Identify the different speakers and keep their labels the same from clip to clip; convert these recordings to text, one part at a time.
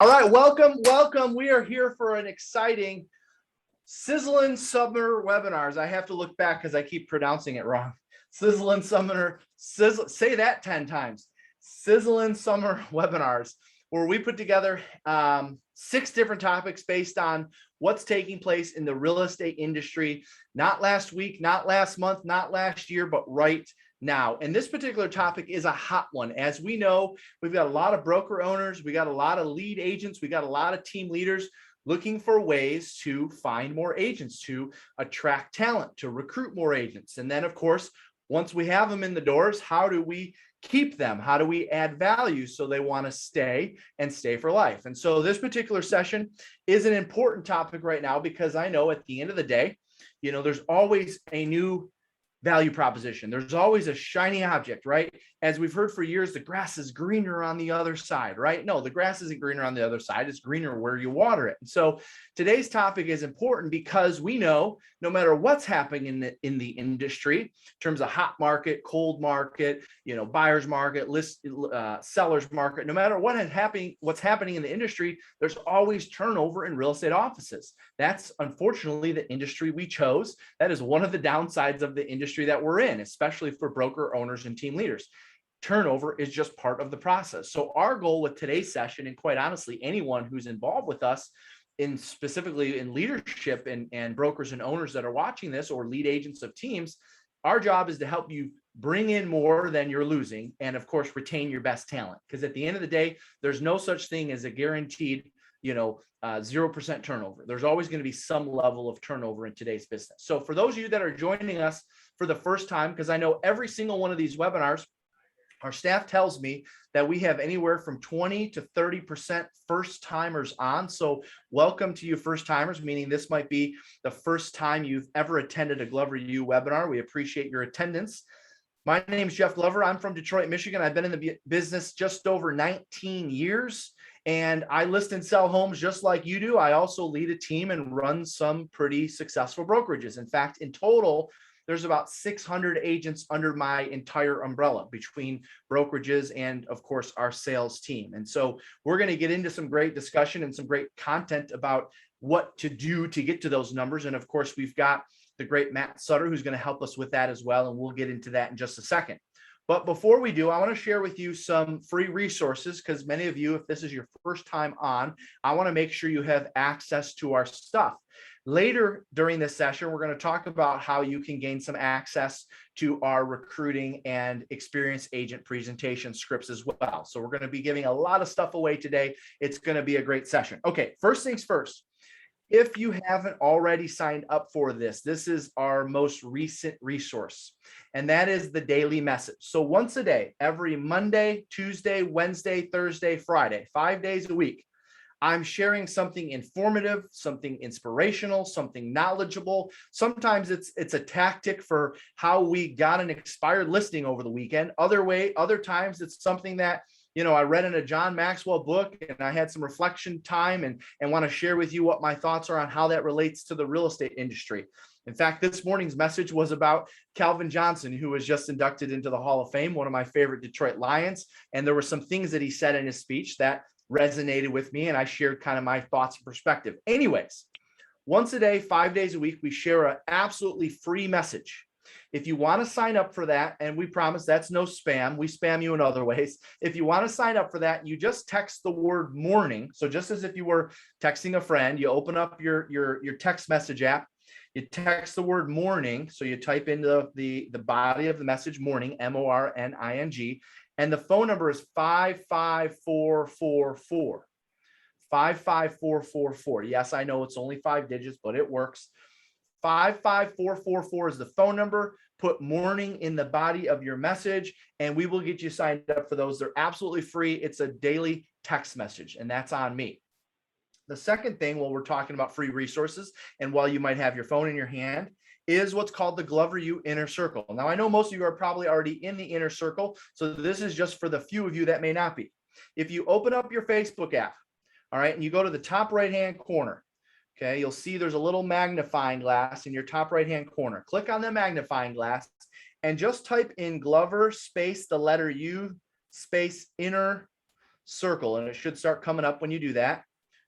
Speaker 1: All right, welcome. We are here for an exciting Sizzlin Summer webinars. I have to look back because I keep pronouncing it wrong. Sizzlin Summer, say that 10 times. Sizzlin Summer webinars, where we put together 6 different topics based on what's taking place in the real estate industry, not last week, not last month, not last year, but right now. And this particular topic is a hot one. As we know, we've got a lot of broker owners, we got a lot of lead agents, we got a lot of team leaders looking for ways to find more agents, to attract talent, to recruit more agents. And then, of course, once we have them in the doors, how do we keep them? How do we add value so they want to stay and stay for life? And so this particular session is an important topic right now, because I know at the end of the day, there's always a new value proposition. There's always a shiny object, right? As we've heard for years, the grass is greener on the other side, right? No, the grass isn't greener on the other side. It's greener where you water it. And so today's topic is important because we know no matter what's happening in the industry, in terms of hot market, cold market, buyer's market, seller's market, no matter what's happening in the industry, there's always turnover in real estate offices. That's unfortunately the industry we chose. That is one of the downsides of the industry that we're in, especially for broker owners and team leaders. Turnover is just part of the process. So our goal with today's session, and quite honestly, anyone who's involved with us specifically in leadership and brokers and owners that are watching this, or lead agents of teams, our job is to help you bring in more than you're losing, and of course, retain your best talent. Because at the end of the day, there's no such thing as a guaranteed 0% turnover. There's always going to be some level of turnover in today's business. So for those of you that are joining us for the first time, because I know every single one of these webinars, our staff tells me that we have anywhere from 20 to 30% first timers on. So welcome to you first timers, meaning this might be the first time you've ever attended a Gloveru webinar. We appreciate your attendance. My name is Jeff Glover. I'm from Detroit, Michigan. I've been in the business just over 19 years. And I list and sell homes just like you do. I also lead a team and run some pretty successful brokerages. In fact, in total, there's about 600 agents under my entire umbrella between brokerages and, of course, our sales team. And so we're going to get into some great discussion and some great content about what to do to get to those numbers. And of course, we've got the great Matt Sutter, who's going to help us with that as well. And we'll get into that in just a second. But before we do, I want to share with you some free resources, because many of you, if this is your first time on, I want to make sure you have access to our stuff. Later during this session, we're going to talk about how you can gain some access to our recruiting and experienced agent presentation scripts as well. So we're going to be giving a lot of stuff away today. It's going to be a great session. Okay, first things first. If you haven't already signed up for this, this is our most recent resource, and that is the daily message. So once a day, every Monday, Tuesday, Wednesday, Thursday, Friday, 5 days a week, I'm sharing something informative, something inspirational, something knowledgeable. Sometimes it's a tactic for how we got an expired listing over the weekend. Other times it's something that I read in a John Maxwell book, and I had some reflection time and want to share with you what my thoughts are on how that relates to the real estate industry. In fact, this morning's message was about Calvin Johnson, who was just inducted into the Hall of Fame, one of my favorite Detroit Lions. And there were some things that he said in his speech that resonated with me, and I shared kind of my thoughts and perspective. Anyways, once a day, 5 days a week, we share an absolutely free message. If you want to sign up for that, and we promise that's no spam, we spam you in other ways. If you want to sign up for that, you just text the word morning. So just as if you were texting a friend, you open up your text message app, you text the word morning. So you type into the body of the message morning, MORNING, and the phone number is 55444. 55444. Yes, I know it's only 5 digits, but it works. 55444 is the phone number. Put morning in the body of your message, and we will get you signed up for those. They're absolutely free. It's a daily text message, and that's on me. The second thing, while we're talking about free resources, and while you might have your phone in your hand, is what's called the Gloveru Inner Circle. Now, I know most of you are probably already in the Inner Circle, so this is just for the few of you that may not be. If you open up your Facebook app, all right, and you go to the top right-hand corner, okay, you'll see there's a little magnifying glass in your top right-hand corner. Click on the magnifying glass and just type in Glover space the letter U space Inner circle, and it should start coming up when you do that.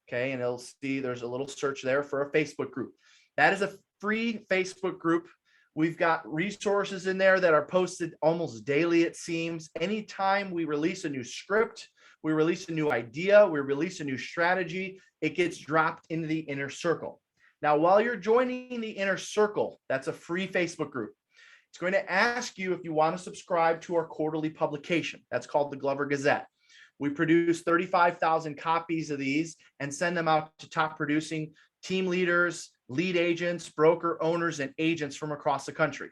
Speaker 1: Okay, and it'll see there's a little search there for a Facebook group. That is a free Facebook group. We've got resources in there that are posted almost daily, it seems. Anytime we release a new script, we release a new idea, we release a new strategy, it gets dropped into the inner circle. Now, while you're joining the inner circle, that's a free Facebook group. It's going to ask you if you want to subscribe to our quarterly publication. That's called the Glover Gazette. We produce 35,000 copies of these and send them out to top producing team leaders, lead agents, broker owners, and agents from across the country.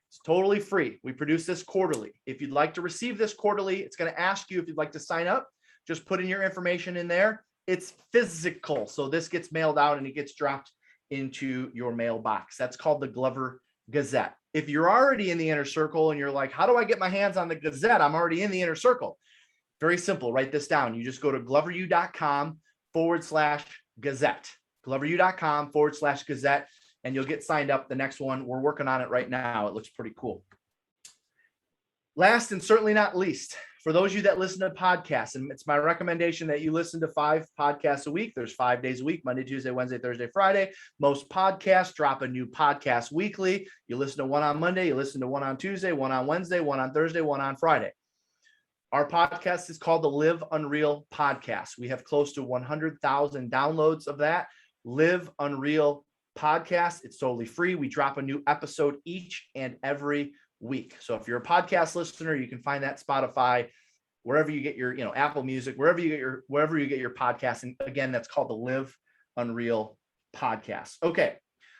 Speaker 1: It's totally free. We produce this quarterly. If you'd like to receive this quarterly, it's going to ask you if you'd like to sign up. Just put in your information in there. It's physical. So this gets mailed out and it gets dropped into your mailbox. That's called the Glover Gazette. If you're already in the inner circle and you're like, how do I get my hands on the Gazette? I'm already in the inner circle. Very simple. Write this down. You just go to gloveru.com/Gazette. gloveru.com/Gazette, and you'll get signed up. The next one, we're working on it right now. It looks pretty cool. Last and certainly not least, for those of you that listen to podcasts, and it's my recommendation that you listen to 5 podcasts a week. There's 5 days a week, Monday, Tuesday, Wednesday, Thursday, Friday. Most podcasts drop a new podcast weekly. You listen to one on Monday, you listen to one on Tuesday, one on Wednesday, one on Thursday, one on Friday. Our podcast is called the Live Unreal Podcast. We have close to 100,000 downloads of that. Live Unreal Podcast. It's totally free. We drop a new episode each and every week. So if you're a podcast listener, you can find that Spotify, wherever you get your, Apple Music, wherever you get your podcast. And again, that's called the Live Unreal Podcast. Okay.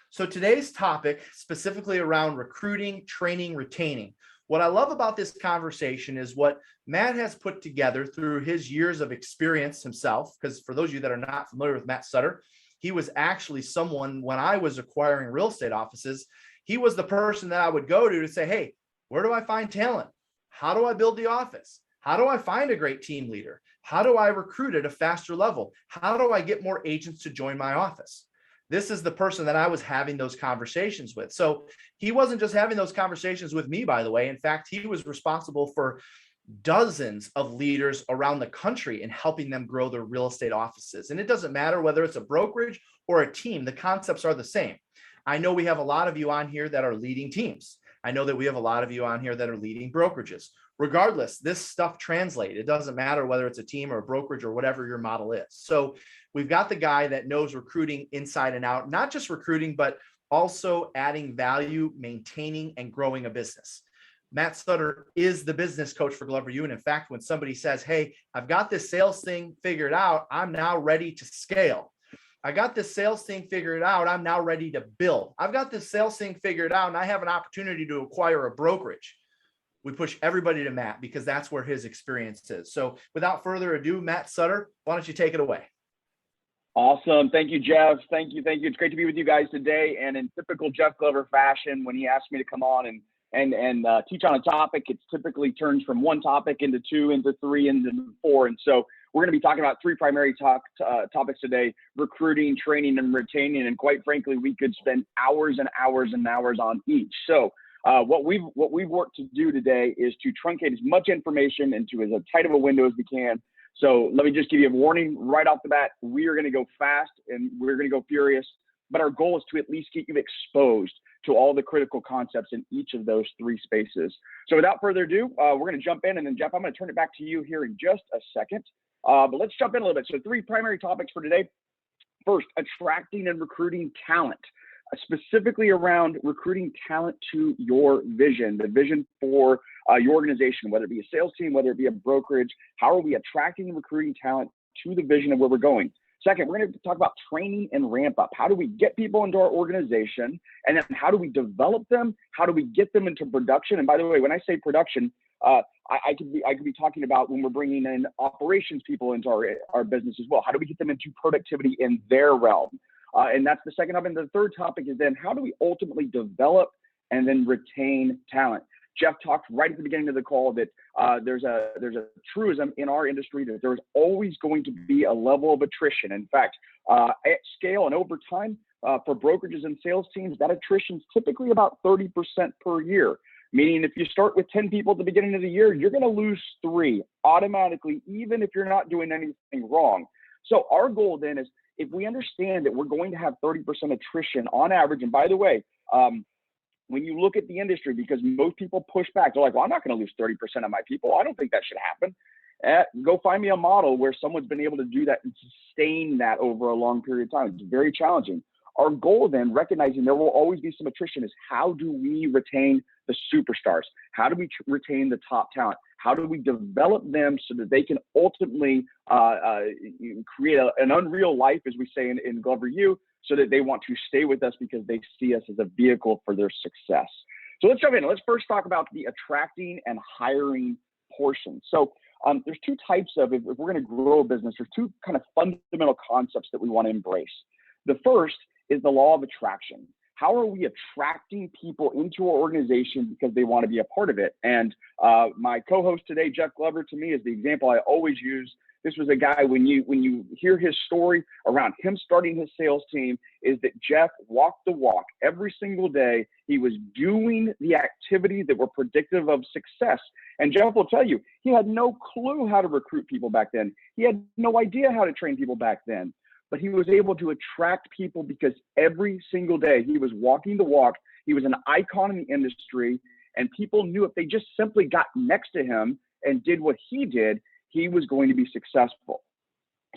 Speaker 1: So today's topic, specifically around recruiting, training, retaining. What I love about this conversation is what Matt has put together through his years of experience himself. Because for those of you that are not familiar with Matt Sutter, he was actually someone, when I was acquiring real estate offices, he was the person that I would go to say, hey, where do I find talent? How do I build the office? How do I find a great team leader? How do I recruit at a faster level? How do I get more agents to join my office? This is the person that I was having those conversations with. So he wasn't just having those conversations with me, by the way. In fact, he was responsible for dozens of leaders around the country and helping them grow their real estate offices. And it doesn't matter whether it's a brokerage or a team, the concepts are the same. I know we have a lot of you on here that are leading teams. I know that we have a lot of you on here that are leading brokerages. Regardless, this stuff translates. It doesn't matter whether it's a team or a brokerage or whatever your model is. So we've got the guy that knows recruiting inside and out, not just recruiting, but also adding value, maintaining, and growing a business. Matt Sutter is the business coach for Gloveru. And in fact, when somebody says, hey, I've got this sales thing figured out, I'm now ready to scale. I got this sales thing figured out, I'm now ready to build. I've got this sales thing figured out, and I have an opportunity to acquire a brokerage. We push everybody to Matt because that's where his experience is. So without further ado, Matt Sutter, why don't you take it away?
Speaker 2: Awesome. Thank you, Jeff. Thank you. It's great to be with you guys today. And in typical Jeff Glover fashion, when he asked me to come on and teach on a topic, it's typically turns from one topic into 2, into 3, into 4. And so we're going to be talking about 3 primary topics today: recruiting, training, and retaining. And quite frankly, we could spend hours and hours and hours on each. So what we've worked to do today is to truncate as much information into as tight of a window as we can. So let me just give you a warning right off the bat. We are going to go fast and we're going to go furious, but our goal is to at least get you exposed to all the critical concepts in each of those 3 spaces. So without further ado, we're going to jump in, and then Jeff, I'm going to turn it back to you here in just a second. But let's jump in a little bit. So 3 primary topics for today. First, attracting and recruiting talent. Specifically around recruiting talent to your vision, the vision for your organization, whether it be a sales team, whether it be a brokerage. How are we attracting and recruiting talent to the vision of where we're going? Second, we're going to talk about training and ramp up. How do we get people into our organization? And then how do we develop them? How do we get them into production? And by the way, when I say production, I could be talking about when we're bringing in operations people into our business as well. How do we get them into productivity in their realm? And that's the second topic. And the third topic is then how do we ultimately develop and then retain talent? Jeff talked right at the beginning of the call that there's a truism in our industry that there's always going to be a level of attrition. In fact, at scale and over time for brokerages and sales teams, that attrition is typically about 30% per year, meaning if you start with 10 people at the beginning of the year, you're going to lose 3 automatically, even if you're not doing anything wrong. So our goal then is, if we understand that we're going to have 30% attrition on average, and by the way, when you look at the industry, because most people push back, they're like, well, I'm not going to lose 30% of my people. I don't think that should happen. Go find me a model where someone's been able to do that and sustain that over a long period of time. It's very challenging. Our goal then, recognizing there will always be some attrition, is how do we retain the superstars? How do we retain the top talent? How do we develop them so that they can ultimately create an unreal life, as we say in Gloveru, so that they want to stay with us because they see us as a vehicle for their success. So let's jump in. Let's first talk about the attracting and hiring portion. So there's 2 types of, if we're going to grow a business, there's 2 kind of fundamental concepts that we want to embrace. The first is the law of attraction. How are we attracting people into our organization because they want to be a part of it? And my co-host today, Jeff Glover, to me is the example I always use. This was a guy, when you hear his story around him starting his sales team, is that Jeff walked the walk every single day. He was doing the activities that were predictive of success. And Jeff will tell you, he had no clue how to recruit people back then. He had no idea how to train people back then. But he was able to attract people because every single day he was walking the walk. He was an icon in the industry, and people knew if they just simply got next to him and did what he did, he was going to be successful.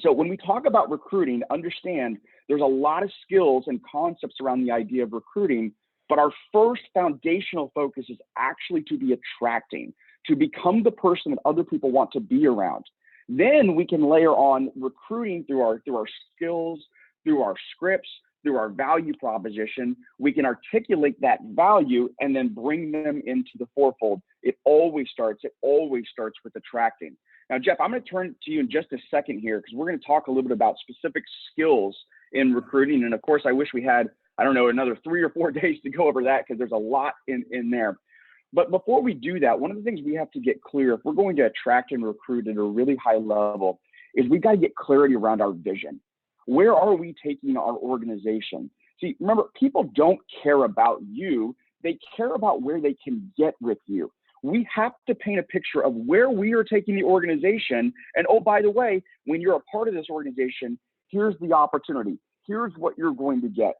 Speaker 2: So when we talk about recruiting, understand there's a lot of skills and concepts around the idea of recruiting, but our first foundational focus is actually to be attracting, to become the person that other people want to be around. Then we can layer on recruiting through our skills, through our scripts, through our value proposition. We can articulate that value and then bring them into the forefold. It always starts with attracting. Now, Jeff, I'm going to turn to you in just a second here, because we're going to talk a little bit about specific skills in recruiting. And of course, I wish we had, I don't know, another 3 or 4 days to go over that, because there's a lot in there. But before we do that, one of the things we have to get clear, if we're going to attract and recruit at a really high level, is we've got to get clarity around our vision. Where are we taking our organization? See, remember, people don't care about you. They care about where they can get with you. We have to paint a picture of where we are taking the organization. And oh, by the way, when you're a part of this organization, here's the opportunity. Here's what you're going to get.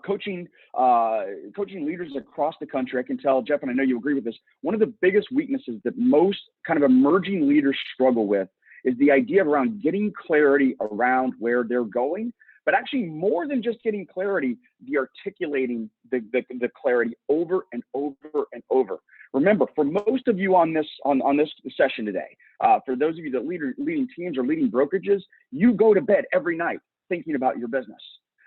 Speaker 2: Coaching leaders across the country, I can tell, Jeff, and I know you agree with this, one of the biggest weaknesses that most kind of emerging leaders struggle with is the idea of around getting clarity around where they're going, but actually more than just getting clarity, the articulating the clarity over and over and over. Remember, for most of you on this session today, for those of you that leading teams or leading brokerages, you go to bed every night thinking about your business.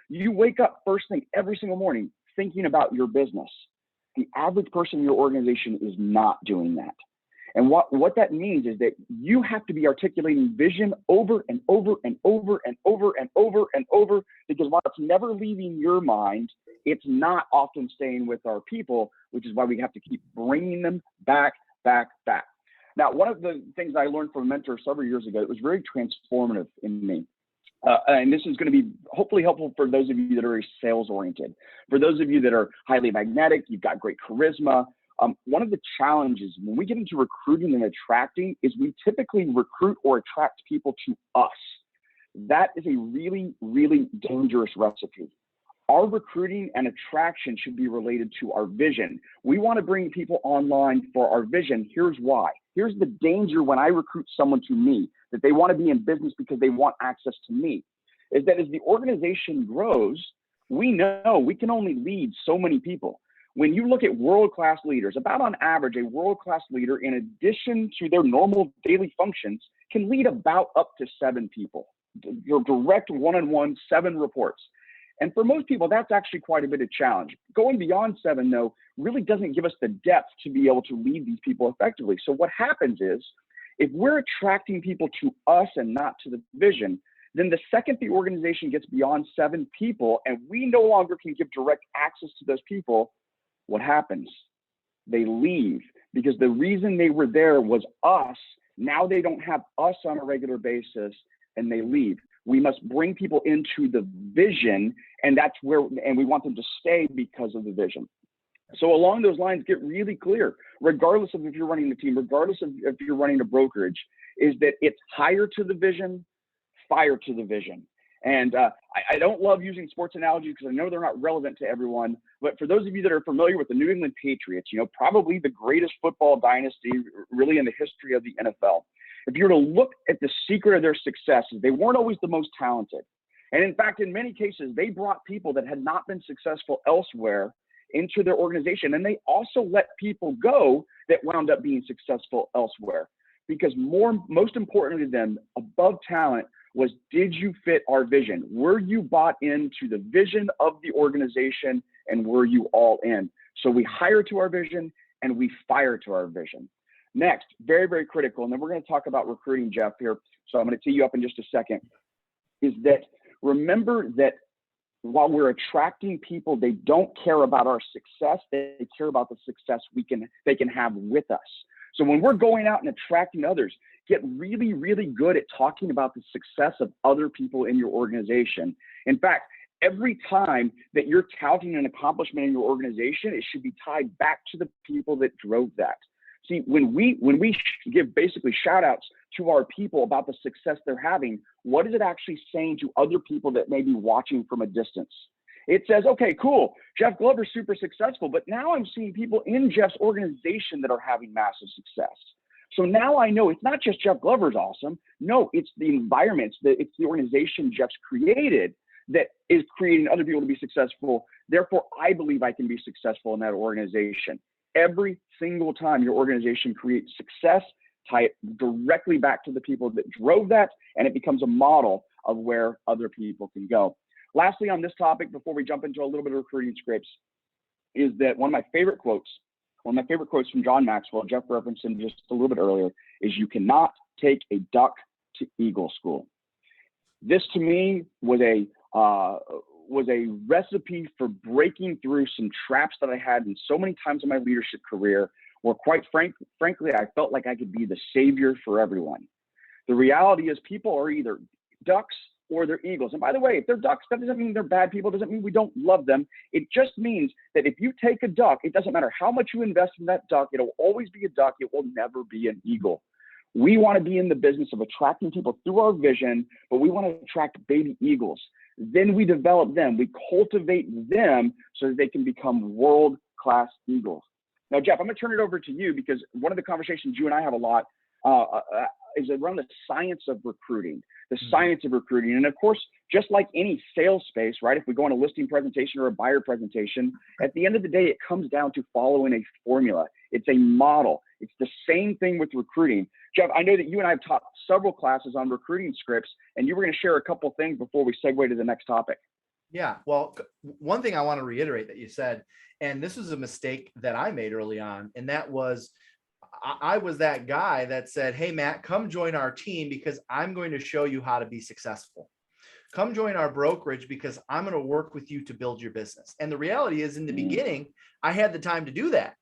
Speaker 2: You wake up first thing every single morning thinking about your business. The average person in your organization is not doing that. And what that means is that you have to be articulating vision over and over and over and over and over and over, because while it's never leaving your mind, it's not often staying with our people, which is why we have to keep bringing them back. Now, one of the things I learned from a mentor several years ago, it was very transformative in me. And this is going to be hopefully helpful for those of you that are very sales oriented. For those of you that are highly magnetic, you've got great charisma. One of the challenges when we get into recruiting and attracting is we typically recruit or attract people to us. That is a really, really dangerous recipe. Our recruiting and attraction should be related to our vision. We want to bring people online for our vision. Here's why. Here's the danger when I recruit someone to me, that they want to be in business because they want access to me, is that as the organization grows, we know we can only lead so many people. When you look at world-class leaders, about on average, a world-class leader, in addition to their normal daily functions, can lead about up to 7 people, your direct one-on-one, 7 reports. And for most people, that's actually quite a bit of challenge. Going beyond 7, though, really doesn't give us the depth to be able to lead these people effectively. So what happens is, if we're attracting people to us and not to the vision, then the second the organization gets beyond 7 people and we no longer can give direct access to those people, what happens? They leave, because the reason they were there was us. Now they don't have us on a regular basis and they leave. We must bring people into the vision, and that's where, and we want them to stay because of the vision. So along those lines, get really clear, regardless of if you're running the team, regardless of if you're running a brokerage, is that it's hire to the vision, fire to the vision. And I don't love using sports analogies because I know they're not relevant to everyone. But for those of you that are familiar with the New England Patriots, probably the greatest football dynasty really in the history of the NFL. If you were to look at the secret of their success, they weren't always the most talented. And in fact, in many cases, they brought people that had not been successful elsewhere into their organization. And they also let people go that wound up being successful elsewhere. Because most importantly to them, above talent, was, did you fit our vision? Were you bought into the vision of the organization, and were you all in? So we hire to our vision and we fire to our vision. Next, very, very critical, and then we're going to talk about recruiting, Jeff, here. So I'm going to tee you up in just a second, is that remember that while we're attracting people, they don't care about our success. They care about the success they can have with us. So when we're going out and attracting others, get really, really good at talking about the success of other people in your organization. In fact, every time that you're touting an accomplishment in your organization, it should be tied back to the people that drove that. See, when we give basically shout outs to our people about the success they're having, what is it actually saying to other people that may be watching from a distance? It says, okay, cool, Jeff Glover's super successful, but now I'm seeing people in Jeff's organization that are having massive success. So now I know it's not just Jeff Glover's awesome. No, it's the environment, it's the organization Jeff's created that is creating other people to be successful. Therefore, I believe I can be successful in that organization. Every single time your organization creates success, tie it directly back to the people that drove that, and it becomes a model of where other people can go. Lastly, on this topic, before we jump into a little bit of recruiting scripts, is that one of my favorite quotes from John Maxwell, Jeff referenced him just a little bit earlier, is you cannot take a duck to Eagle School. This to me was a recipe for breaking through some traps that I had in so many times in my leadership career, where quite frankly, I felt like I could be the savior for everyone. The reality is people are either ducks or they're eagles. And by the way, if they're ducks, that doesn't mean they're bad people. It doesn't mean we don't love them. It just means that if you take a duck, it doesn't matter how much you invest in that duck. It'll always be a duck. It will never be an eagle. We want to be in the business of attracting people through our vision, but we want to attract baby eagles. Then we develop them. We cultivate them so that they can become world-class eagles. Now, Jeff, I'm going to turn it over to you because one of the conversations you and I have a lot is around the science of recruiting, And of course, just like any sales space, right? If we go on a listing presentation or a buyer presentation, at the end of the day, it comes down to following a formula. It's a model. It's the same thing with recruiting. Jeff, I know that you and I have taught several classes on recruiting scripts, and you were going to share a couple things before we segue to the next topic.
Speaker 1: Yeah, well, one thing I want to reiterate that you said, and this was a mistake that I made early on, and that was I was that guy that said, hey, Matt, come join our team because I'm going to show you how to be successful. Come join our brokerage because I'm going to work with you to build your business. And the reality is, in the beginning, I had the time to do that.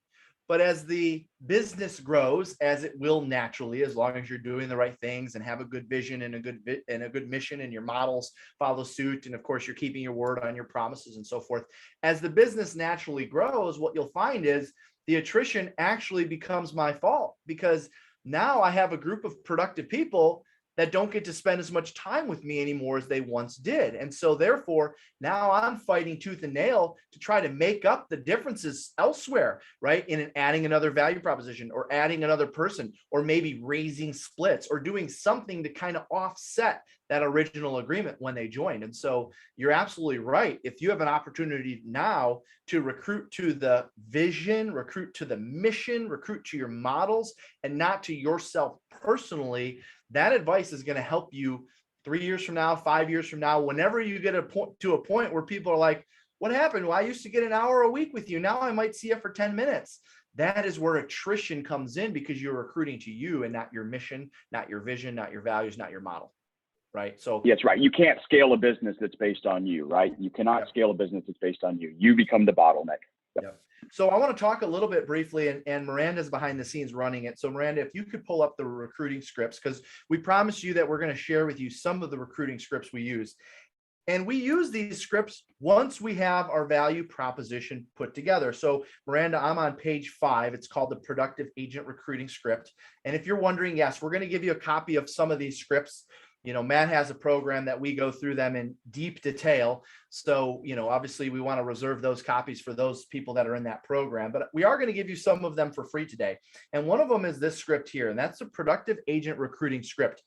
Speaker 1: But as the business grows, as it will naturally, as long as you're doing the right things and have a good vision and a good mission, and your models follow suit, and of course you're keeping your word on your promises and so forth. As the business naturally grows, what you'll find is the attrition actually becomes my fault, because now I have a group of productive people that don't get to spend as much time with me anymore as they once did. And so therefore, now I'm fighting tooth and nail to try to make up the differences elsewhere, right? In adding another value proposition, or adding another person, or maybe raising splits, or doing something to kind of offset that original agreement when they joined. And so you're absolutely right. If you have an opportunity now to recruit to the vision, recruit to the mission, recruit to your models, and not to yourself personally, that advice is going to help you 3 years from now, 5 years from now, whenever you get to a point where people are like, what happened? Well, I used to get an hour a week with you. Now I might see you for 10 minutes. That is where attrition comes in, because you're recruiting to you and not your mission, not your vision, not your values, not your model. Right. So
Speaker 2: that's right. You can't scale a business that's based on you, right? You cannot scale a business that's based on you. You become the bottleneck.
Speaker 1: Yep. So I want to talk a little bit briefly, and Miranda's behind the scenes running it. So Miranda, if you could pull up the recruiting scripts, because we promised you that we're going to share with you some of the recruiting scripts we use. And we use these scripts once we have our value proposition put together. So Miranda, I'm on page 5. It's called the Productive Agent Recruiting Script. And if you're wondering, yes, we're going to give you a copy of some of these scripts. Matt has a program that we go through them in deep detail. So, obviously we want to reserve those copies for those people that are in that program, but we are going to give you some of them for free today. And one of them is this script here, and that's the Productive Agent Recruiting Script.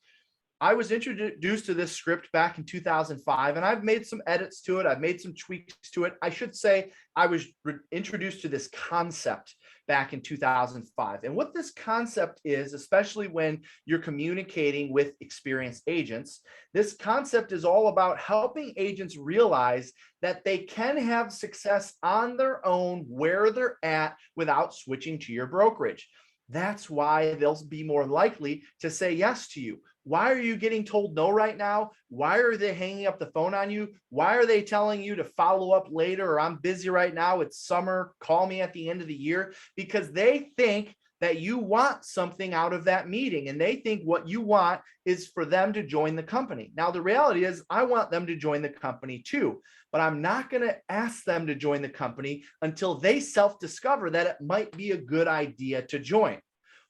Speaker 1: I was introduced to this script back in 2005, and I've made some edits to it. I've made some tweaks to it. I should say I was introduced to this concept back in 2005. And what this concept is, especially when you're communicating with experienced agents, this concept is all about helping agents realize that they can have success on their own where they're at without switching to your brokerage. That's why they'll be more likely to say yes to you. Why are you getting told no right now? Why are they hanging up the phone on you? Why are they telling you to follow up later, or I'm busy right now, it's summer, call me at the end of the year? Because they think that you want something out of that meeting, and they think what you want is for them to join the company. Now, the reality is I want them to join the company too, but I'm not going to ask them to join the company until they self-discover that it might be a good idea to join.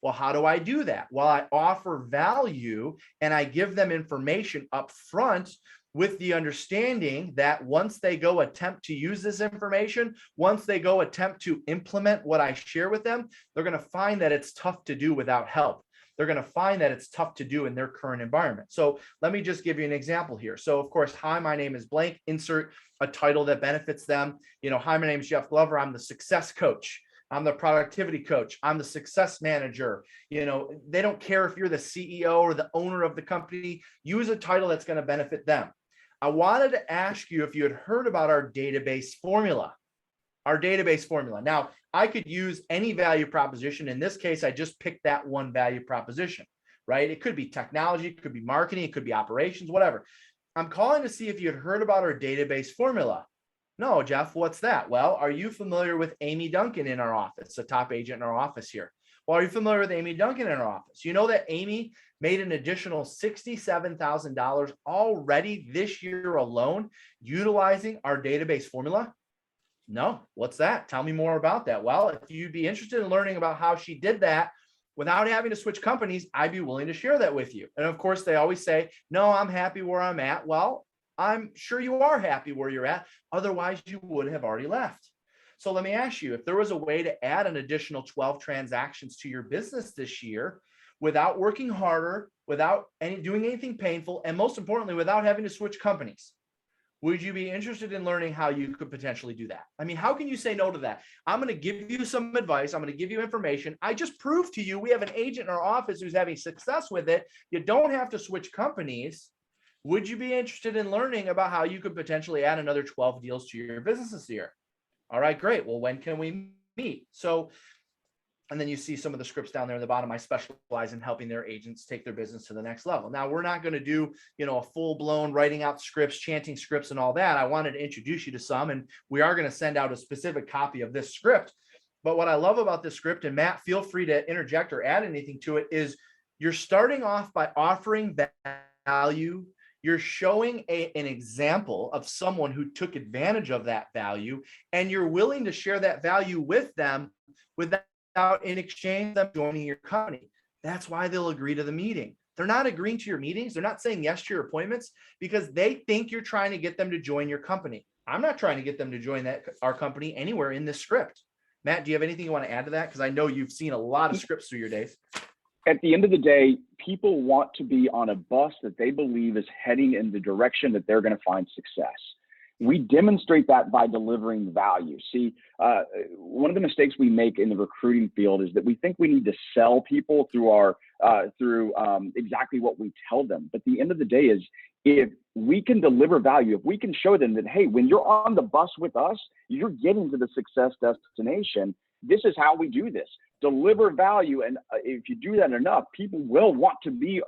Speaker 1: Well, how do I do that? Well, I offer value and I give them information up front with the understanding that once they go attempt to use this information, once they go attempt to implement what I share with them, they're going to find that it's tough to do without help. They're going to find that it's tough to do in their current environment. So let me just give you an example here. So of course, hi, my name is blank, insert a title that benefits them. Hi, my name is Jeff Glover. I'm the success coach. I'm the productivity coach. I'm the success manager. They don't care if you're the CEO or the owner of the company. Use a title that's going to benefit them. I wanted to ask you if you had heard about our database formula. Our database formula. Now, I could use any value proposition. In this case, I just picked that one value proposition, right? It could be technology, it could be marketing, it could be operations, whatever. I'm calling to see if you had heard about our database formula. No, Jeff, what's that? Well, are you familiar with Amy Duncan in our office, a top agent in our office here? Well, are you familiar with Amy Duncan in our office? You know that Amy made an additional $67,000 already this year alone utilizing our database formula? No, what's that? Tell me more about that. Well, if you'd be interested in learning about how she did that without having to switch companies, I'd be willing to share that with you. And of course, they always say, no, I'm happy where I'm at. Well, I'm sure you are happy where you're at. Otherwise, you would have already left. So let me ask you, if there was a way to add an additional 12 transactions to your business this year without working harder, without doing anything painful, and most importantly, without having to switch companies, would you be interested in learning how you could potentially do that? I mean, how can you say no to that? I'm going to give you some advice. I'm going to give you information. I just proved to you we have an agent in our office who's having success with it. You don't have to switch companies. Would you be interested in learning about how you could potentially add another 12 deals to your business this year? All right, great. Well, when can we meet? So, and then you see some of the scripts down there at the bottom. I specialize in helping their agents take their business to the next level. Now, we're not going to do, a full-blown writing out scripts, chanting scripts and all that. I wanted to introduce you to some, and we are going to send out a specific copy of this script. But what I love about this script, and Matt, feel free to interject or add anything to it, is you're starting off by offering value. You're showing an example of someone who took advantage of that value, and you're willing to share that value with them without in exchange them joining your company. That's why they'll agree to the meeting. They're not agreeing to your meetings. They're not saying yes to your appointments because they think you're trying to get them to join your company. I'm not trying to get them to join our company anywhere in this script. Matt, do you have anything you want to add to that? Because I know you've seen a lot of scripts through your days.
Speaker 2: At the end of the day, people want to be on a bus that they believe is heading in the direction that they're going to find success. We demonstrate that by delivering value. See, one of the mistakes we make in the recruiting field is that we think we need to sell people through exactly what we tell them. But the end of the day is, if we can deliver value, if we can show them that, hey, when you're on the bus with us, you're getting to the success destination. This is how we do this. Deliver value. And if you do that enough, people will want to be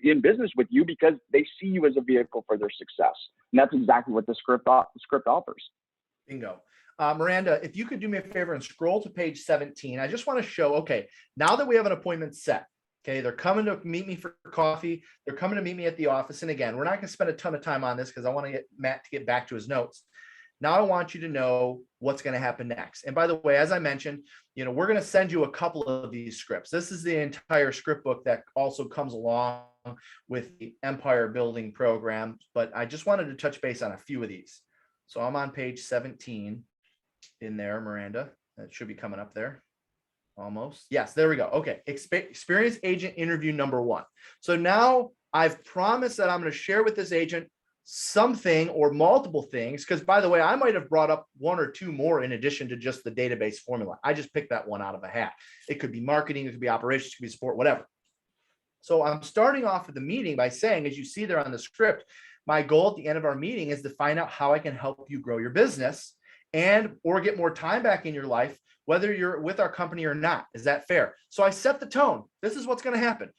Speaker 2: in business with you because they see you as a vehicle for their success. And that's exactly what the script offers.
Speaker 1: Bingo. Miranda, if you could do me a favor and scroll to page 17, I just want to show, okay, now that we have an appointment set, Okay, they're coming to meet me for coffee. They're coming to meet me at the office. And again, we're not going to spend a ton of time on this because I want to get Matt to get back to his notes. Now I want you to know what's going to happen next. And by the way, as I mentioned, we're going to send you a couple of these scripts. This is the entire script book that also comes along with the empire building program, but I just wanted to touch base on a few of these. So I'm on page 17 in there, Miranda. That should be coming up there. Almost. Yes, there we go. Okay. Experience agent interview number 1. So now I've promised that I'm going to share with this agent something or multiple things, because by the way, I might have brought up 1 or 2 more in addition to just the database formula. I just picked that one out of a hat. It could be marketing, it could be operations, it could be support, whatever. So I'm starting off with the meeting by saying, as you see there on the script, my goal at the end of our meeting is to find out how I can help you grow your business and or get more time back in your life, whether you're with our company or not. Is that fair? So I set the tone. This is what's going to happen.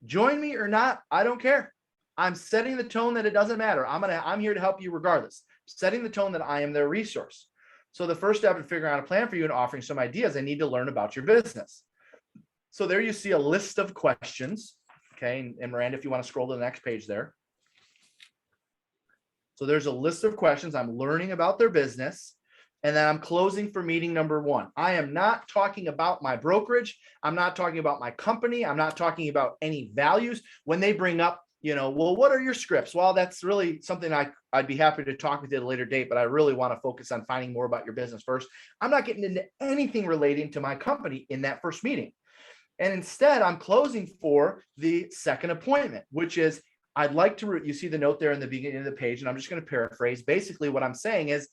Speaker 1: Join me or not, I don't care. I'm setting the tone that it doesn't matter. I'm here to help you regardless. Setting the tone that I am their resource. So the first step in figuring out a plan for you and offering some ideas, I need to learn about your business. So there you see a list of questions. Okay. And Miranda, if you want to scroll to the next page there. So there's a list of questions. I'm learning about their business. And then I'm closing for meeting number 1. I am not talking about my brokerage. I'm not talking about my company. I'm not talking about any values. When they bring up, well, what are your scripts? Well, that's really something I'd be happy to talk with you at a later date, but I really want to focus on finding more about your business first. I'm not getting into anything relating to my company in that first meeting. And instead, I'm closing for the second appointment, which is I'd like to, you see the note there in the beginning of the page, and I'm just going to paraphrase. Basically, what I'm saying is,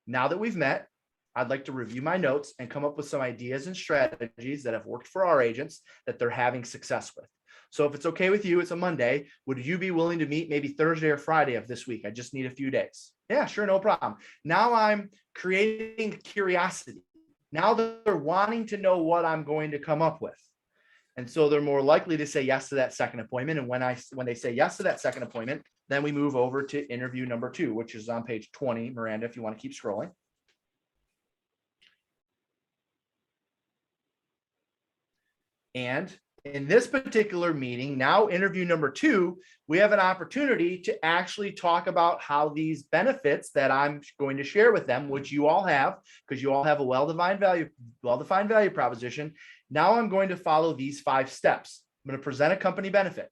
Speaker 1: now that we've met, I'd like to review my notes and come up with some ideas and strategies that have worked for our agents that they're having success with. So if it's okay with you, it's a Monday. Would you be willing to meet maybe Thursday or Friday of this week? I just need a few days. Yeah, sure. No problem. Now I'm creating curiosity. Now they're wanting to know what I'm going to come up with. And so they're more likely to say yes to that second appointment. And when they say yes to that second appointment, then we move over to interview number 2, which is on page 20, Miranda, if you want to keep scrolling. And in this particular meeting, now interview number 2, we have an opportunity to actually talk about how these benefits that I'm going to share with them, which you all have, because you all have a well-defined value proposition. Now I'm going to follow these 5 steps. I'm going to present a company benefit.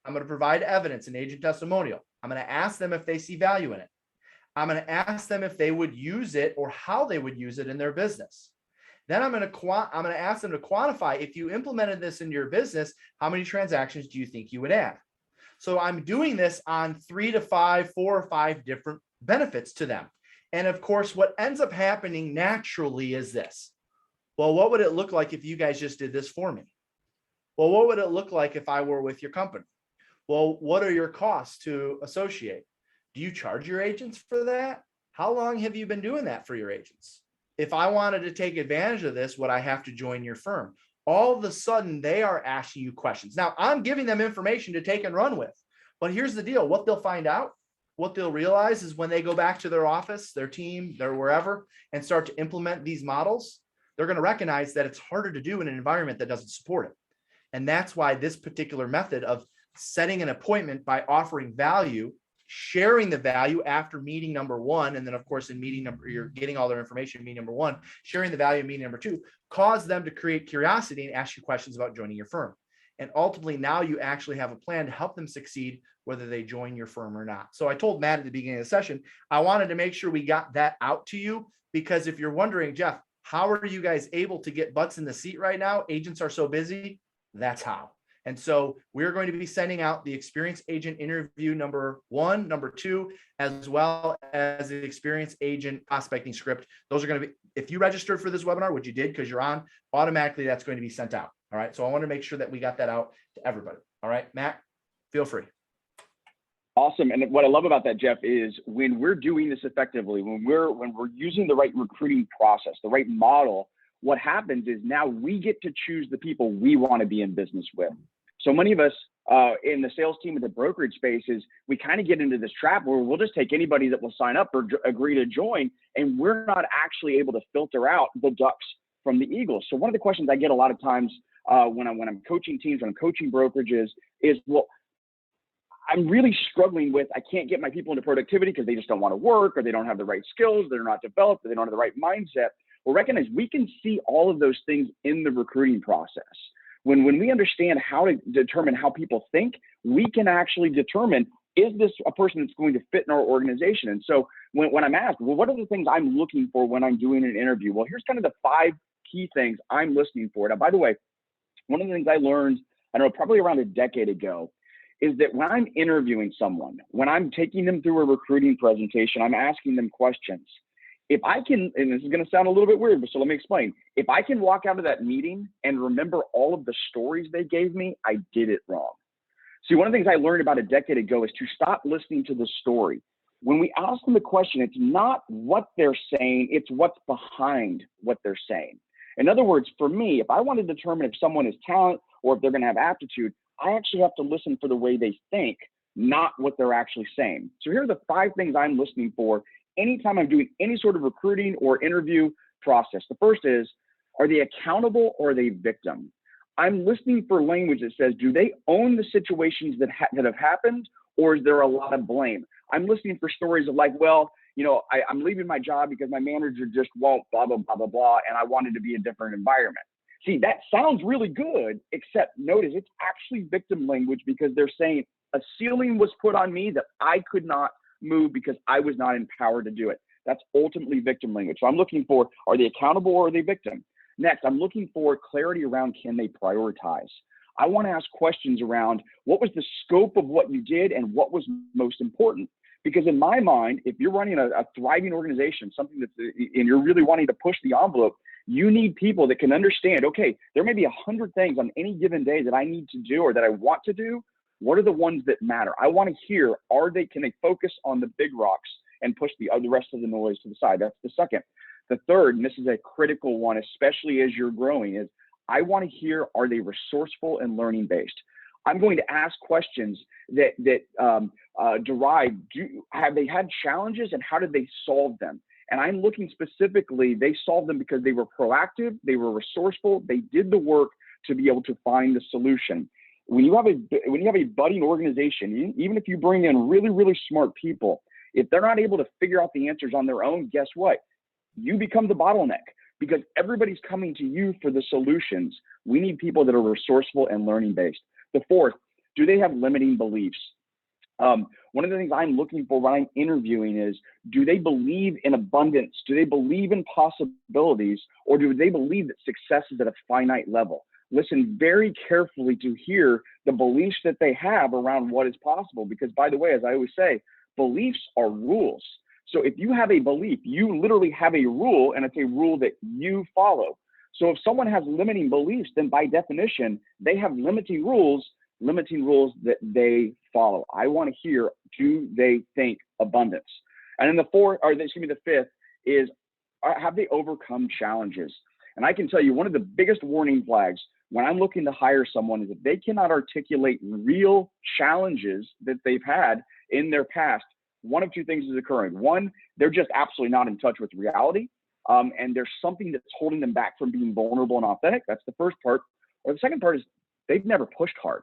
Speaker 1: I'm going to provide evidence and agent testimonial. I'm going to ask them if they see value in it. I'm going to ask them if they would use it or how they would use it in their business. Then I'm going to ask them to quantify, if you implemented this in your business, how many transactions do you think you would add? So I'm doing this on 4 or 5 different benefits to them. And of course, what ends up happening naturally is this. Well, what would it look like if you guys just did this for me? Well, what would it look like if I were with your company? Well, what are your costs to associate? Do you charge your agents for that? How long have you been doing that for your agents? If I wanted to take advantage of this, would I have to join your firm? All of a sudden, they are asking you questions. Now, I'm giving them information to take and run with. But here's the deal. What they'll find out, what they'll realize is when they go back to their office, their team, their wherever, and start to implement these models, they're going to recognize that it's harder to do in an environment that doesn't support it. And that's why this particular method of setting an appointment by offering value, sharing the value after meeting number 1, and then of course you're getting all their information in meeting number 1, sharing the value in meeting number 2, cause them to create curiosity and ask you questions about joining your firm. And ultimately now you actually have a plan to help them succeed, whether they join your firm or not. So I told Matt at the beginning of the session, I wanted to make sure we got that out to you, because if you're wondering, Jeff, how are you guys able to get butts in the seat right now? Agents are so busy. That's how. And so we're going to be sending out the experienced agent interview number 1, number 2, as well as the experienced agent prospecting script. Those are going to be, if you registered for this webinar, which you did because you're on, automatically that's going to be sent out. All right. So I want to make sure that we got that out to everybody. All right, Matt, feel free.
Speaker 2: Awesome. And what I love about that, Jeff, is when we're doing this effectively, when we're using the right recruiting process, the right model, what happens is now we get to choose the people we want to be in business with. So many of us in the sales team of the brokerage spaces, we kind of get into this trap where we'll just take anybody that will sign up or agree to join, and we're not actually able to filter out the ducks from the eagles. So one of the questions I get a lot of times when I'm coaching teams, when I'm coaching brokerages, is, well, I'm really struggling with, I can't get my people into productivity because they just don't want to work, or they don't have the right skills, they're not developed, or they don't have the right mindset. Well, recognize we can see all of those things in the recruiting process. When we understand how to determine how people think, we can actually determine, is this a person that's going to fit in our organization? And so when I'm asked, well, what are the things I'm looking for when I'm doing an interview? Well, here's kind of the 5 key things I'm listening for. Now, by the way, one of the things I learned, I don't know, probably around a decade ago, is that when I'm interviewing someone, when I'm taking them through a recruiting presentation, I'm asking them questions. If I can, and this is going to sound a little bit weird, but so let me explain. If I can walk out of that meeting and remember all of the stories they gave me, I did it wrong. See, one of the things I learned about a decade ago is to stop listening to the story. When we ask them the question, it's not what they're saying, it's what's behind what they're saying. In other words, for me, if I want to determine if someone is talent or if they're going to have aptitude, I actually have to listen for the way they think, not what they're actually saying. So here are the 5 things I'm listening for anytime I'm doing any sort of recruiting or interview process. The first is, are they accountable or are they victim? I'm listening for language that says, do they own the situations that have happened, or is there a lot of blame? I'm listening for stories of like, well, you know, I'm leaving my job because my manager just won't blah, blah, blah, blah, blah, and I wanted to be a different environment. See, that sounds really good, except notice it's actually victim language, because they're saying a ceiling was put on me that I could not move because I was not empowered to do it. That's ultimately victim language. So I'm looking for, are they accountable or are they victim? Next, I'm looking for clarity around, can they prioritize? I want to ask questions around, what was the scope of what you did and what was most important? Because in my mind, if you're running a thriving organization, something that's, and you're really wanting to push the envelope, you need people that can understand, okay, there may be 100 things on any given day that I need to do or that I want to do. What are the ones that matter? I want to hear, can they focus on the big rocks and push the rest of the noise to the side? That's the second. The third, and this is a critical one, especially as you're growing, is I want to hear, are they resourceful and learning based? I'm going to ask questions that derive, have they had challenges and how did they solve them? And I'm looking specifically, they solved them because they were proactive, they were resourceful, they did the work to be able to find the solution. When you have a budding organization, even if you bring in really, really smart people, if they're not able to figure out the answers on their own, guess what? You become the bottleneck, because everybody's coming to you for the solutions. We need people that are resourceful and learning based. The fourth, do they have limiting beliefs? One of the things I'm looking for when I'm interviewing is, do they believe in abundance? Do they believe in possibilities? Or do they believe that success is at a finite level? Listen very carefully to hear the beliefs that they have around what is possible. Because, by the way, as I always say, beliefs are rules. So if you have a belief, you literally have a rule, and it's a rule that you follow. So if someone has limiting beliefs, then by definition, they have limiting rules that they follow. I want to hear, do they think abundance? And then the fifth is, have they overcome challenges? And I can tell you, one of the biggest warning flags when I'm looking to hire someone is if they cannot articulate real challenges that they've had in their past. One of two things is occurring. One, they're just absolutely not in touch with reality. And there's something that's holding them back from being vulnerable and authentic. That's the first part. Or the second part is they've never pushed hard.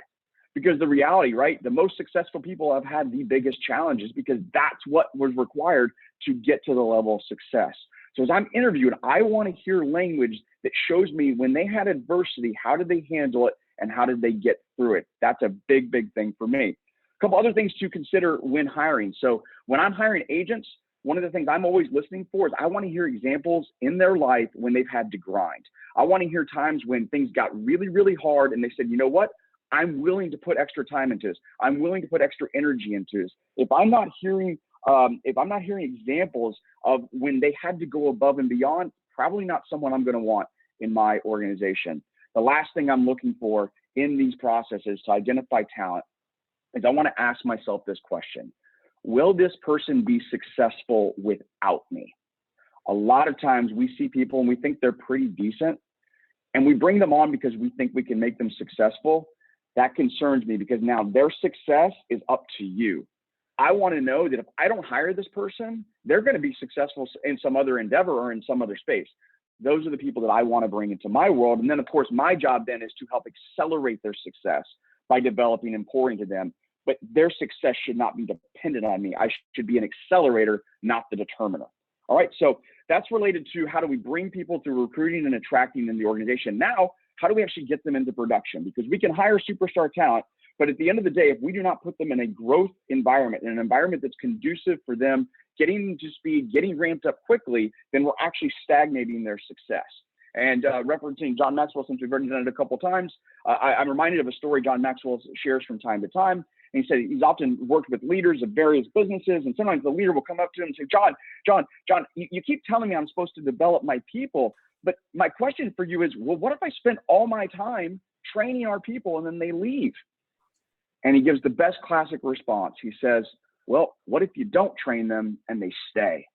Speaker 2: Because the reality, right? The most successful people have had the biggest challenges, because that's what was required to get to the level of success. So as I'm interviewed, I want to hear language that shows me when they had adversity, how did they handle it and how did they get through it? That's a big, big thing for me. A couple other things to consider when hiring. So when I'm hiring agents, one of the things I'm always listening for is I want to hear examples in their life when they've had to grind. I want to hear times when things got really, really hard and they said, you know what? I'm willing to put extra time into this. I'm willing to put extra energy into this. If I'm not hearing examples of when they had to go above and beyond, probably not someone I'm going to want in my organization. The last thing I'm looking for in these processes to identify talent is I want to ask myself this question: will this person be successful without me? A lot of times we see people and we think they're pretty decent, and we bring them on because we think we can make them successful. That concerns me, because now their success is up to you. I want to know that if I don't hire this person, they're going to be successful in some other endeavor or in some other space. those are the people that I want to bring into my world. And then, of course, my job then is to help accelerate their success by developing and pouring to them. But their success should not be dependent on me. I should be an accelerator, not the determiner. All right, so that's related to how do we bring people through recruiting and attracting in the organization. Now, how do we actually get them into production? Because we can hire superstar talent, but at the end of the day, if we do not put them in a growth environment, in an environment that's conducive for them getting to speed, getting ramped up quickly, then we're actually stagnating their success. And referencing John Maxwell, since we've already done it a couple of times, I'm reminded of a story John Maxwell shares from time to time. And he said he's often worked with leaders of various businesses, and sometimes the leader will come up to him and say, John, you keep telling me I'm supposed to develop my people, but my question for you is, well, what if I spend all my time training our people and then they leave? And he gives the best classic response. He says, well, what if you don't train them and they stay?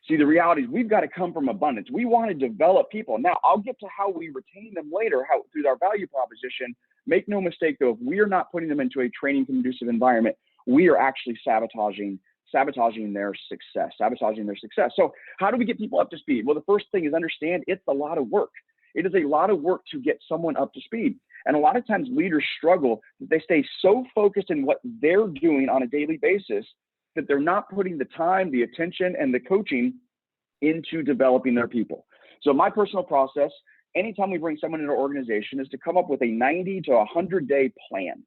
Speaker 2: See, the reality is we've got to come from abundance. We want to develop people. Now, I'll get to how we retain them later, how through our value proposition. Make no mistake, though, if we are not putting them into a training conducive environment, we are actually sabotaging their success. So how do we get people up to speed? Well, the first thing is understand it's a lot of work. It is a lot of work to get someone up to speed. And a lot of times leaders struggle that they stay so focused in what they're doing on a daily basis that they're not putting the time, the attention, and the coaching into developing their people. So my personal process, anytime we bring someone into our organization, is to come up with a 90 to 100-day plan.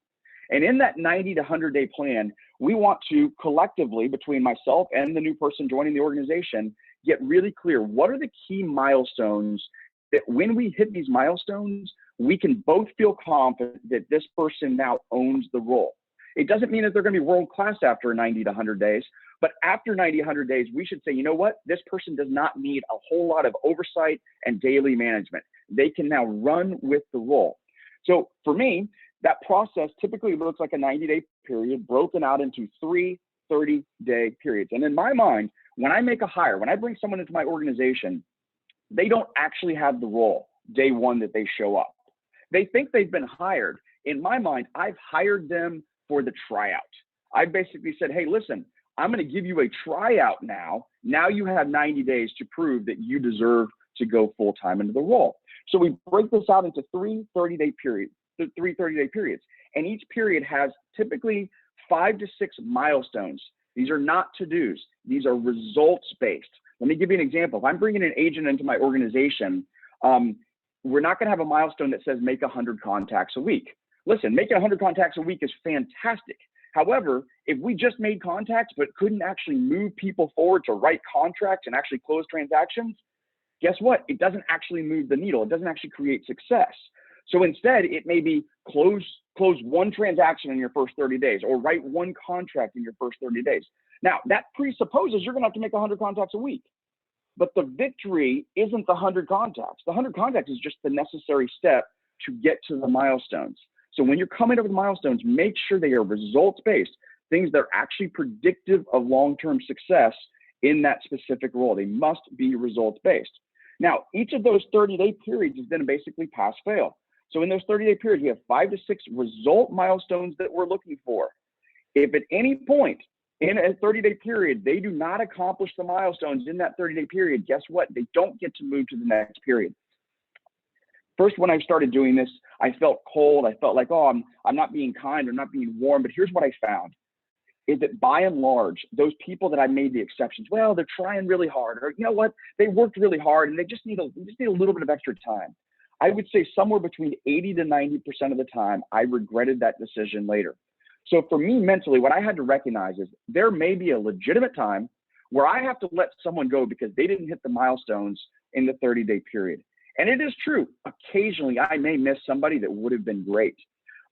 Speaker 2: And in that 90 to 100-day plan, we want to collectively, between myself and the new person joining the organization, get really clear what are the key milestones that when we hit these milestones, we can both feel confident that this person now owns the role. It doesn't mean that they're going to be world-class after 90 to 100 days, but after 90, 100 days, we should say, you know what? This person does not need a whole lot of oversight and daily management. They can now run with the role. So for me, that process typically looks like a 90-day period broken out into 3 30-day periods. And in my mind, when I make a hire, when I bring someone into my organization, they don't actually have the role day one that they show up. They think they've been hired. In my mind, I've hired them for the tryout. I basically said, hey, listen, I'm going to give you a tryout now. Now you have 90 days to prove that you deserve to go full-time into the role. So we break this out into 3 30-day periods. And each period has typically 5 to 6 milestones. These are not to-dos. These are results-based. Let me give you an example. If I'm bringing an agent into my organization, we're not going to have a milestone that says make 100 contacts a week. Listen, making 100 contacts a week is fantastic. However, if we just made contacts but couldn't actually move people forward to write contracts and actually close transactions, guess what? It doesn't actually move the needle. It doesn't actually create success. So instead, it may be close 1 transaction in your first 30 days or write 1 contract in your first 30 days. Now, that presupposes you're going to have to make 100 contacts a week. But the victory isn't the 100 contacts. The 100 contacts is just the necessary step to get to the milestones. So when you're coming over the milestones, make sure they are results-based, things that are actually predictive of long-term success in that specific role. They must be results-based. Now, each of those 30-day periods is then basically pass-fail. So in those 30-day periods, we have 5 to 6 result milestones that we're looking for. If at any point in a 30-day period, they do not accomplish the milestones in that 30-day period, guess what? They don't get to move to the next period. First, when I started doing this, I felt cold. I felt like, oh, I'm not being kind. I'm not being warm. But here's what I found is that by and large, those people that I made the exceptions, well, they're trying really hard, or you know what? They worked really hard and they just need a little bit of extra time. I would say somewhere between 80 to 90% of the time, I regretted that decision later. So for me mentally, what I had to recognize is there may be a legitimate time where I have to let someone go because they didn't hit the milestones in the 30-day period. And it is true, occasionally I may miss somebody that would have been great.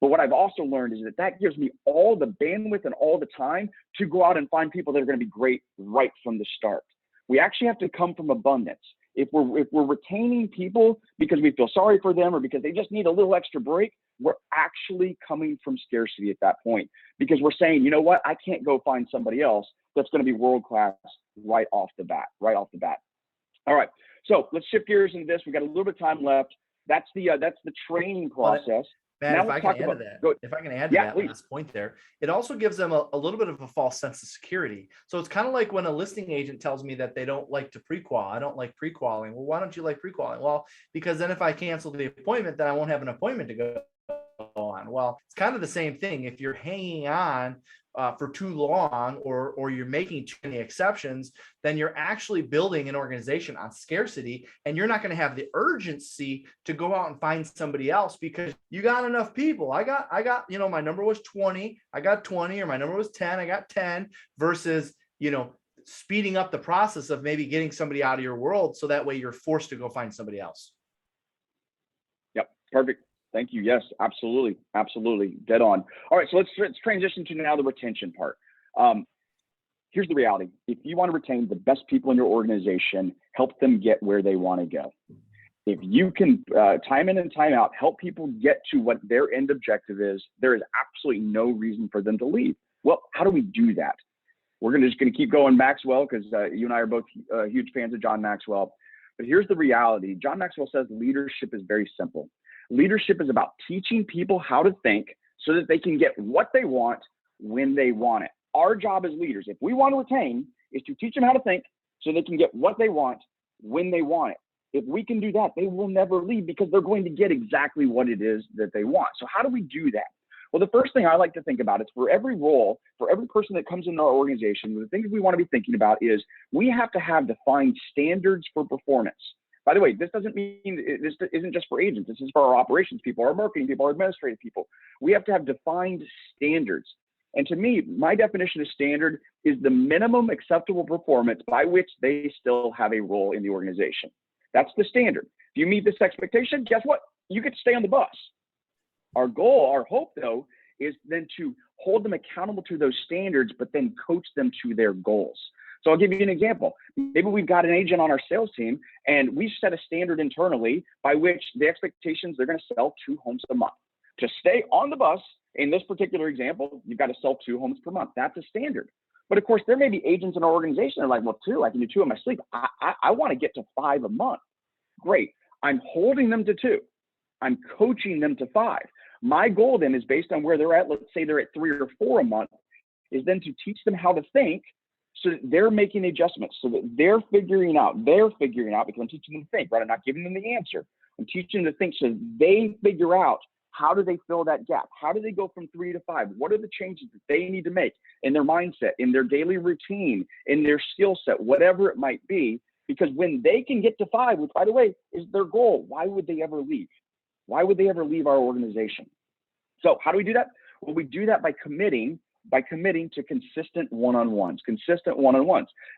Speaker 2: But what I've also learned is that gives me all the bandwidth and all the time to go out and find people that are going to be great right from the start. We actually have to come from abundance. If we're retaining people because we feel sorry for them or because they just need a little extra break, we're actually coming from scarcity at that point because we're saying, you know what, I can't go find somebody else that's going to be world-class right off the bat. All right, so let's shift gears into this. We got a little bit of time left. That's the training process.
Speaker 1: Matt,
Speaker 2: Now
Speaker 1: if
Speaker 2: let's
Speaker 1: I can
Speaker 2: talk
Speaker 1: add to
Speaker 2: about,
Speaker 1: that,
Speaker 2: go,
Speaker 1: if I can add to
Speaker 2: yeah,
Speaker 1: that
Speaker 2: please.
Speaker 1: last point there, it also gives them a little bit of a false sense of security. So it's kind of like when a listing agent tells me that they don't like to pre-qual. I don't like pre-qualing. Well, why don't you like pre-qualing? Well, because then if I cancel the appointment, then I won't have an appointment to go on. Well, it's kind of the same thing. If you're hanging on for too long, or you're making too many exceptions, then you're actually building an organization on scarcity, and you're not going to have the urgency to go out and find somebody else because you got enough people. I got, my number was 20, I got 20, or my number was 10, I got 10, versus, speeding up the process of maybe getting somebody out of your world. So that way you're forced to go find somebody else.
Speaker 2: Yep. Perfect. Thank you. Yes, absolutely. Absolutely. Dead on. All right. So let's transition to now the retention part. Here's the reality. If you want to retain the best people in your organization, help them get where they want to go. If you can time in and time out, help people get to what their end objective is, there is absolutely no reason for them to leave. Well, how do we do that? We're just going to keep going Maxwell, because you and I are both huge fans of John Maxwell. But here's the reality. John Maxwell says leadership is very simple. Leadership is about teaching people how to think so that they can get what they want when they want it. Our job as leaders, if we want to retain, is to teach them how to think so they can get what they want when they want it. If we can do that, they will never leave because they're going to get exactly what it is that they want. So how do we do that? Well, the first thing I like to think about is for every role, for every person that comes into our organization, the things we want to be thinking about is we have to have defined standards for performance. By the way, this doesn't mean, this isn't just for agents. This is for our operations people, our marketing people, our administrative people. We have to have defined standards. And to me, my definition of standard is the minimum acceptable performance by which they still have a role in the organization. That's the standard. If you meet this expectation, guess what? You get to stay on the bus. Our goal, our hope though, is then to hold them accountable to those standards, but then coach them to their goals. So I'll give you an example. Maybe we've got an agent on our sales team and we set a standard internally by which the expectations, they're going to sell 2 homes a month. To stay on the bus, in this particular example, you've got to sell 2 homes per month. That's a standard. But of course, there may be agents in our organization that are like, well, 2, I can do 2 in my sleep. I want to get to 5 a month. Great. I'm holding them to 2. I'm coaching them to 5. My goal then is based on where they're at. Let's say they're at 3 or 4 a month, is then to teach them how to think so that they're making adjustments, so that they're figuring out because I'm teaching them to think, right? I'm not giving them the answer. I'm teaching them to think so they figure out how do they fill that gap? How do they go from 3 to 5? What are the changes that they need to make in their mindset, in their daily routine, in their skill set, whatever it might be? Because when they can get to 5, which by the way is their goal, why would they ever leave? Why would they ever leave our organization? So how do we do that? Well, we do that by committing to consistent one-on-ones.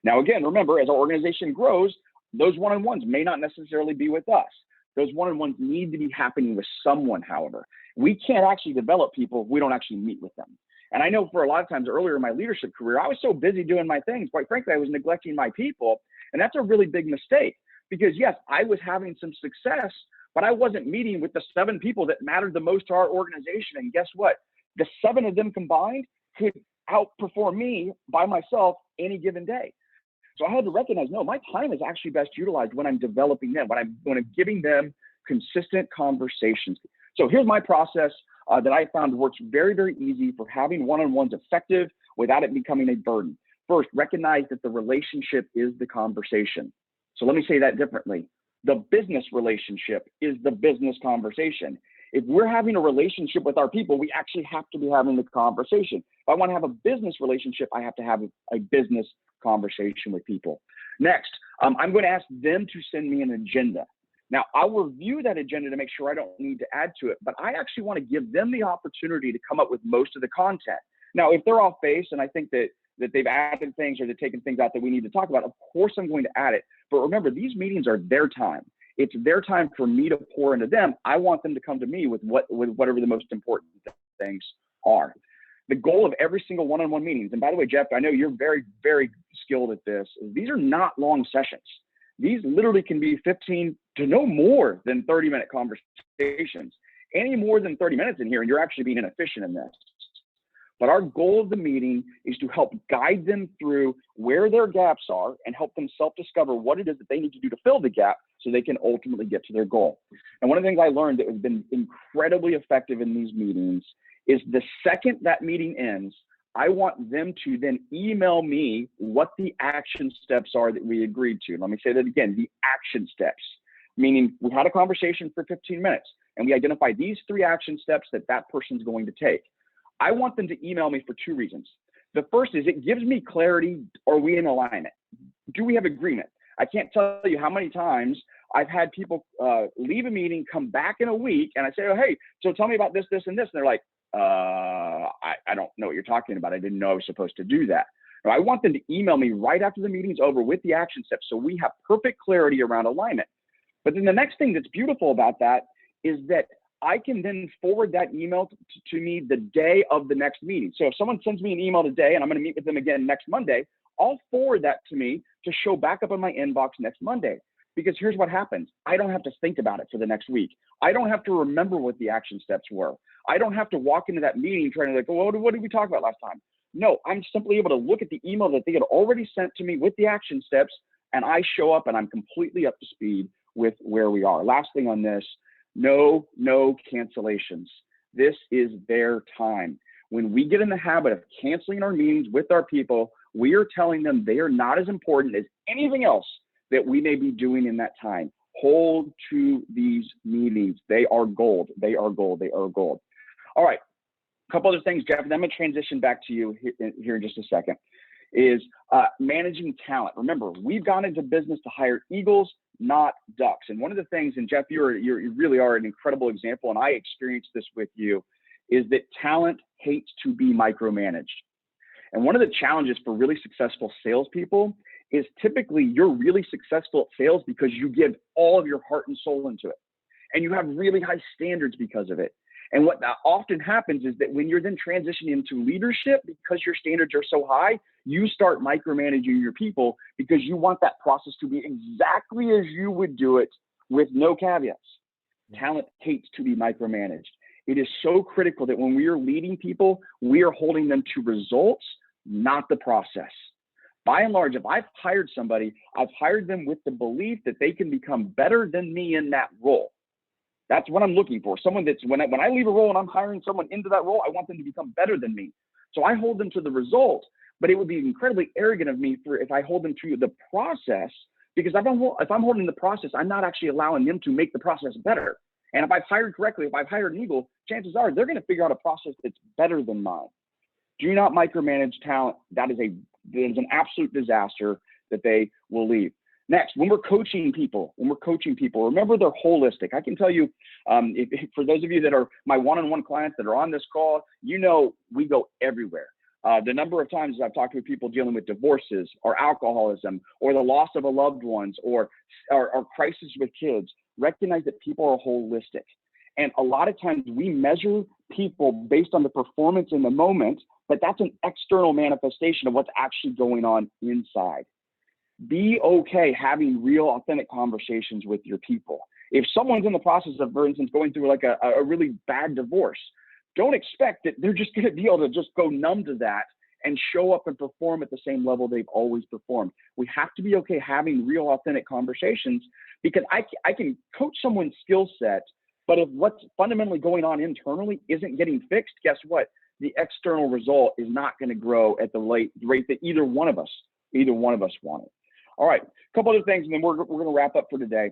Speaker 2: Now, again, remember, as our organization grows, those one-on-ones may not necessarily be with us. Those one-on-ones need to be happening with someone, however. We can't actually develop people if we don't actually meet with them. And I know for a lot of times earlier in my leadership career, I was so busy doing my things, quite frankly, I was neglecting my people. And that's a really big mistake because yes, I was having some success, but I wasn't meeting with the 7 people that mattered the most to our organization. And guess what? The 7 of them combined could outperform me by myself any given day. So I had to recognize, no, my time is actually best utilized when I'm developing them, when I'm giving them consistent conversations. So here's my process that I found works very, very easy for having one-on-ones effective without it becoming a burden. First, recognize that the relationship is the conversation. So let me say that differently. The business relationship is the business conversation. If we're having a relationship with our people, we actually have to be having the conversation. If I want to have a business relationship, I have to have a business conversation with people. Next, I'm going to ask them to send me an agenda. Now, I'll review that agenda to make sure I don't need to add to it, but I actually want to give them the opportunity to come up with most of the content. Now, if they're off base and I think that they've added things or they've taken things out that we need to talk about, of course I'm going to add it. But remember, these meetings are their time. It's their time for me to pour into them. I want them to come to me with whatever the most important things are. The goal of every single one-on-one meetings, and by the way, Jeff, I know you're very, very skilled at this. These are not long sessions. These literally can be 15 to no more than 30-minute conversations. Any more than 30 minutes in here, and you're actually being inefficient in this. But our goal of the meeting is to help guide them through where their gaps are and help them self-discover what it is that they need to do to fill the gap so they can ultimately get to their goal. And one of the things I learned that has been incredibly effective in these meetings is the second that meeting ends, I want them to then email me what the action steps are that we agreed to. Let me say that again, the action steps, meaning we had a conversation for 15 minutes and we identified these 3 action steps that that person's going to take. I want them to email me for 2 reasons. The first is it gives me clarity. Are we in alignment? Do we have agreement? I can't tell you how many times I've had people leave a meeting, come back in a week, and I say, oh, hey, so tell me about this, this, and this. And they're like, I don't know what you're talking about. I didn't know I was supposed to do that. Now, I want them to email me right after the meeting's over with the action steps so we have perfect clarity around alignment. But then the next thing that's beautiful about that is that I can then forward that email to me the day of the next meeting. So if someone sends me an email today and I'm going to meet with them again next Monday, I'll forward that to me to show back up in my inbox next Monday. Because here's what happens. I don't have to think about it for the next week. I don't have to remember what the action steps were. I don't have to walk into that meeting trying to like, well, what did we talk about last time? No, I'm simply able to look at the email that they had already sent to me with the action steps, and I show up and I'm completely up to speed with where we are. Last thing on this, no cancellations. This is their time. When we get in the habit of canceling our meetings with our people, we are telling them they are not as important as anything else that we may be doing in that time. Hold to these meetings. They are gold. They are gold. They are gold. All right. A couple other things, Jeff, and I'm going to transition back to you here in just a second, is managing talent. Remember, we've gone into business to hire eagles, not ducks. And one of the things, and Jeff, you really are an incredible example, and I experienced this with you, is that talent hates to be micromanaged. And one of the challenges for really successful salespeople is typically you're really successful at sales because you give all of your heart and soul into it. And you have really high standards because of it. And what often happens is that when you're then transitioning into leadership, because your standards are so high, you start micromanaging your people because you want that process to be exactly as you would do it with no caveats. Talent hates to be micromanaged. It is so critical that when we are leading people, we are holding them to results, not the process. By and large, if I've hired somebody, I've hired them with the belief that they can become better than me in that role. That's what I'm looking for. Someone that's, when I leave a role and I'm hiring someone into that role, I want them to become better than me. So I hold them to the result, but it would be incredibly arrogant of me if I hold them to the process, because if I'm holding the process, I'm not actually allowing them to make the process better. And if I've hired correctly, if I've hired an eagle, chances are they're going to figure out a process that's better than mine. Do not micromanage talent. That is an absolute disaster that they will leave. Next, when we're coaching people, remember they're holistic. I can tell you, for those of you that are my one-on-one clients that are on this call, you know we go everywhere. The number of times I've talked with people dealing with divorces or alcoholism or the loss of a loved ones or crisis with kids, recognize that people are holistic. And a lot of times we measure people based on the performance in the moment, but that's an external manifestation of what's actually going on inside. Be okay having real, authentic conversations with your people. If someone's in the process of, for instance, going through like a really bad divorce, don't expect that they're just going to be able to just go numb to that and show up and perform at the same level they've always performed. We have to be okay having real, authentic conversations, because I can coach someone's skill set, but if what's fundamentally going on internally isn't getting fixed, guess what? The external result is not going to grow at the rate that either one of us wanted. All right, a couple other things, and then we're going to wrap up for today.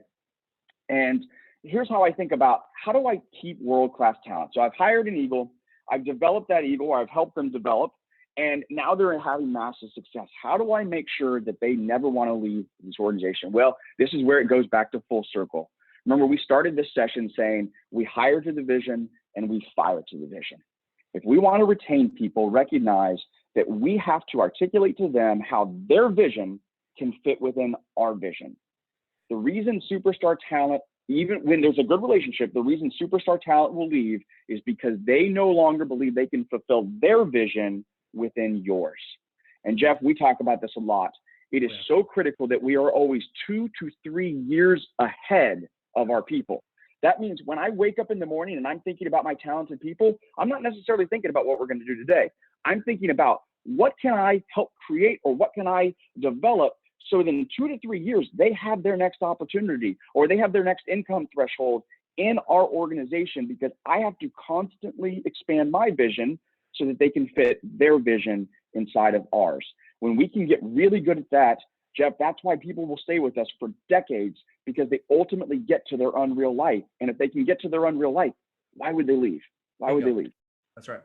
Speaker 2: And here's how I think about how do I keep world-class talent. So I've hired an eagle, I've developed that eagle, or I've helped them develop, and now they're having massive success. How do I make sure that they never want to leave this organization? Well, this is where it goes back to full circle. Remember, we started this session saying we hire to the vision and we fire to the vision. If we want to retain people, recognize that we have to articulate to them how their vision can fit within our vision. The reason superstar talent, even when there's a good relationship, the reason superstar talent will leave is because they no longer believe they can fulfill their vision within yours. And Jeff, we talk about this a lot. It is so critical that we are always 2 to 3 years ahead of our people. That means when I wake up in the morning and I'm thinking about my talented people, I'm not necessarily thinking about what we're going to do today. I'm thinking about what can I help create or what can I develop so that in 2 to 3 years, they have their next opportunity or they have their next income threshold in our organization, because I have to constantly expand my vision so that they can fit their vision inside of ours. When we can get really good at that, Jeff, that's why people will stay with us for decades, because they ultimately get to their unreal life. And if they can get to their unreal life, why would they leave? Why would they leave?
Speaker 1: That's right.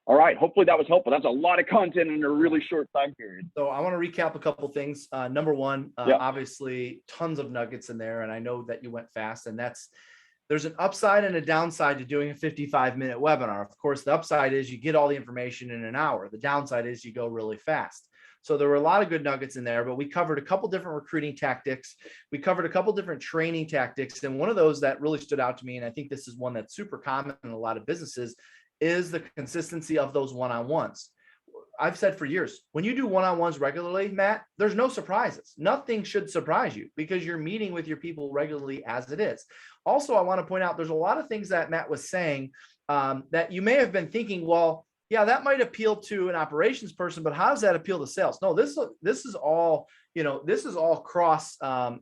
Speaker 2: All right. Hopefully that was helpful. That's a lot of content in a really short time period.
Speaker 1: So I want to recap a couple of things. Number one,
Speaker 2: Yep.
Speaker 1: obviously tons of nuggets in there. And I know that you went fast, and there's an upside and a downside to doing a 55-minute webinar. Of course, the upside is you get all the information in an hour. The downside is you go really fast. So there were a lot of good nuggets in there, but we covered a couple different recruiting tactics. We covered a couple different training tactics. And one of those that really stood out to me, and I think this is one that's super common in a lot of businesses, is the consistency of those one-on-ones. I've said for years, when you do one-on-ones regularly, Matt, there's no surprises. Nothing should surprise you because you're meeting with your people regularly as it is. Also, I want to point out there's a lot of things that Matt was saying that you may have been thinking, well, yeah, that might appeal to an operations person, but how does that appeal to sales? No, this is all, this is all cross role,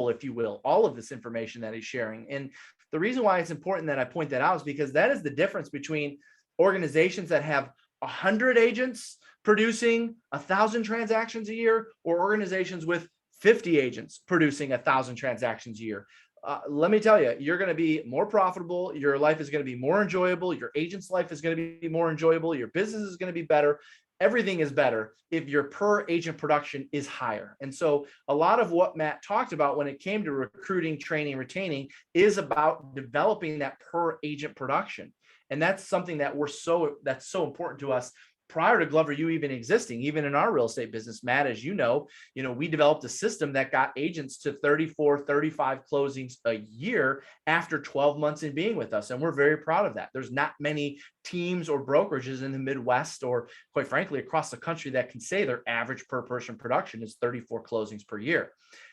Speaker 1: if you will, all of this information that he's sharing. And the reason why it's important that I point that out is because that is the difference between organizations that have 100 agents producing 1,000 transactions a year, or organizations with 50 agents producing 1,000 transactions a year. Let me tell you, you're going to be more profitable. Your life is going to be more enjoyable. Your agent's life is going to be more enjoyable. Your business is going to be better. Everything is better if your per agent production is higher. And so a lot of what Matt talked about when it came to recruiting, training, retaining is about developing that per agent production. And that's something that that's so important to us. Prior to Gloveru even existing, even in our real estate business, Matt, as you know, we developed a system that got agents to 34, 35 closings a year after 12 months in being with us. And we're very proud of that. There's not many teams or brokerages in the Midwest, or quite frankly, across the country, that can say their average per person production is 34 closings per year.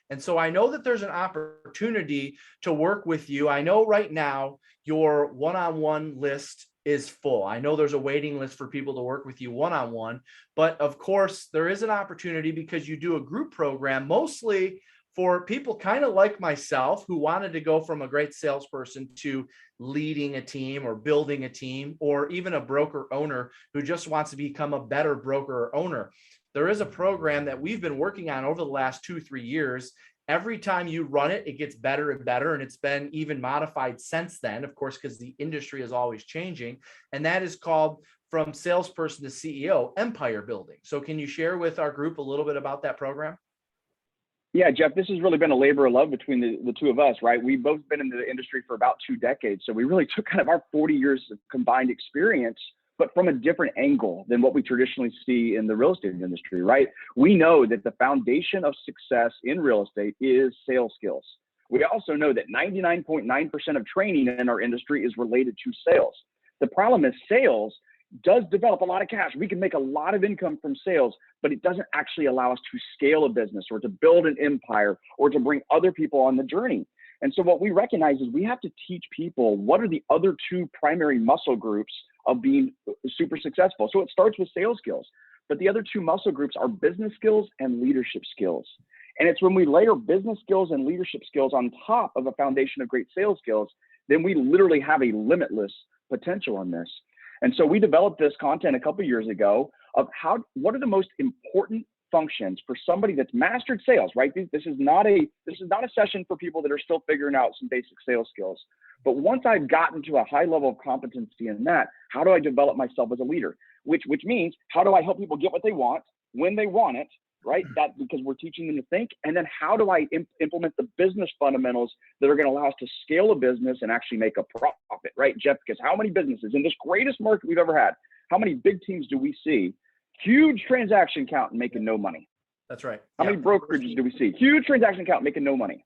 Speaker 1: And so I know that there's an opportunity to work with you. I know right now your one-on-one list is full. I know there's a waiting list for people to work with you one-on-one, but of course there is an opportunity because you do a group program mostly for people kind of like myself who wanted to go from a great salesperson to leading a team or building a team, or even a broker owner who just wants to become a better broker or owner. There is a program that we've been working on over the last 2-3 years. Every time you run it, it gets better and better. And it's been even modified since then, of course, because the industry is always changing. And that is called From Salesperson to CEO, Empire Building. So can you share with our group a little bit about that program?
Speaker 2: Yeah, Jeff, this has really been a labor of love between the two of us, right? We've both been in the industry for about 2 decades. So we really took kind of our 40 years of combined experience, but from a different angle than what we traditionally see in the real estate industry, right? We know that the foundation of success in real estate is sales skills. We also know that 99.9% of training in our industry is related to sales. The problem is sales does develop a lot of cash. We can make a lot of income from sales, but it doesn't actually allow us to scale a business or to build an empire or to bring other people on the journey. And so what we recognize is we have to teach people what are the other 2 primary muscle groups of being super successful. So it starts with sales skills, but the other 2 muscle groups are business skills and leadership skills. And it's when we layer business skills and leadership skills on top of a foundation of great sales skills, then we literally have a limitless potential on this. And so we developed this content a couple of years ago of what are the most important functions for somebody that's mastered sales, right? This is not a session for people that are still figuring out some basic sales skills. But once I've gotten to a high level of competency in that, how do I develop myself as a leader? Which means how do I help people get what they want when they want it, right? That because we're teaching them to think. And then how do I implement the business fundamentals that are going to allow us to scale a business and actually make a profit, right, Jeff? Because how many businesses in this greatest market we've ever had, how many big teams do we see? Huge transaction count and making no money.
Speaker 1: That's right.
Speaker 2: How many brokerages do we see? Huge transaction count making no money.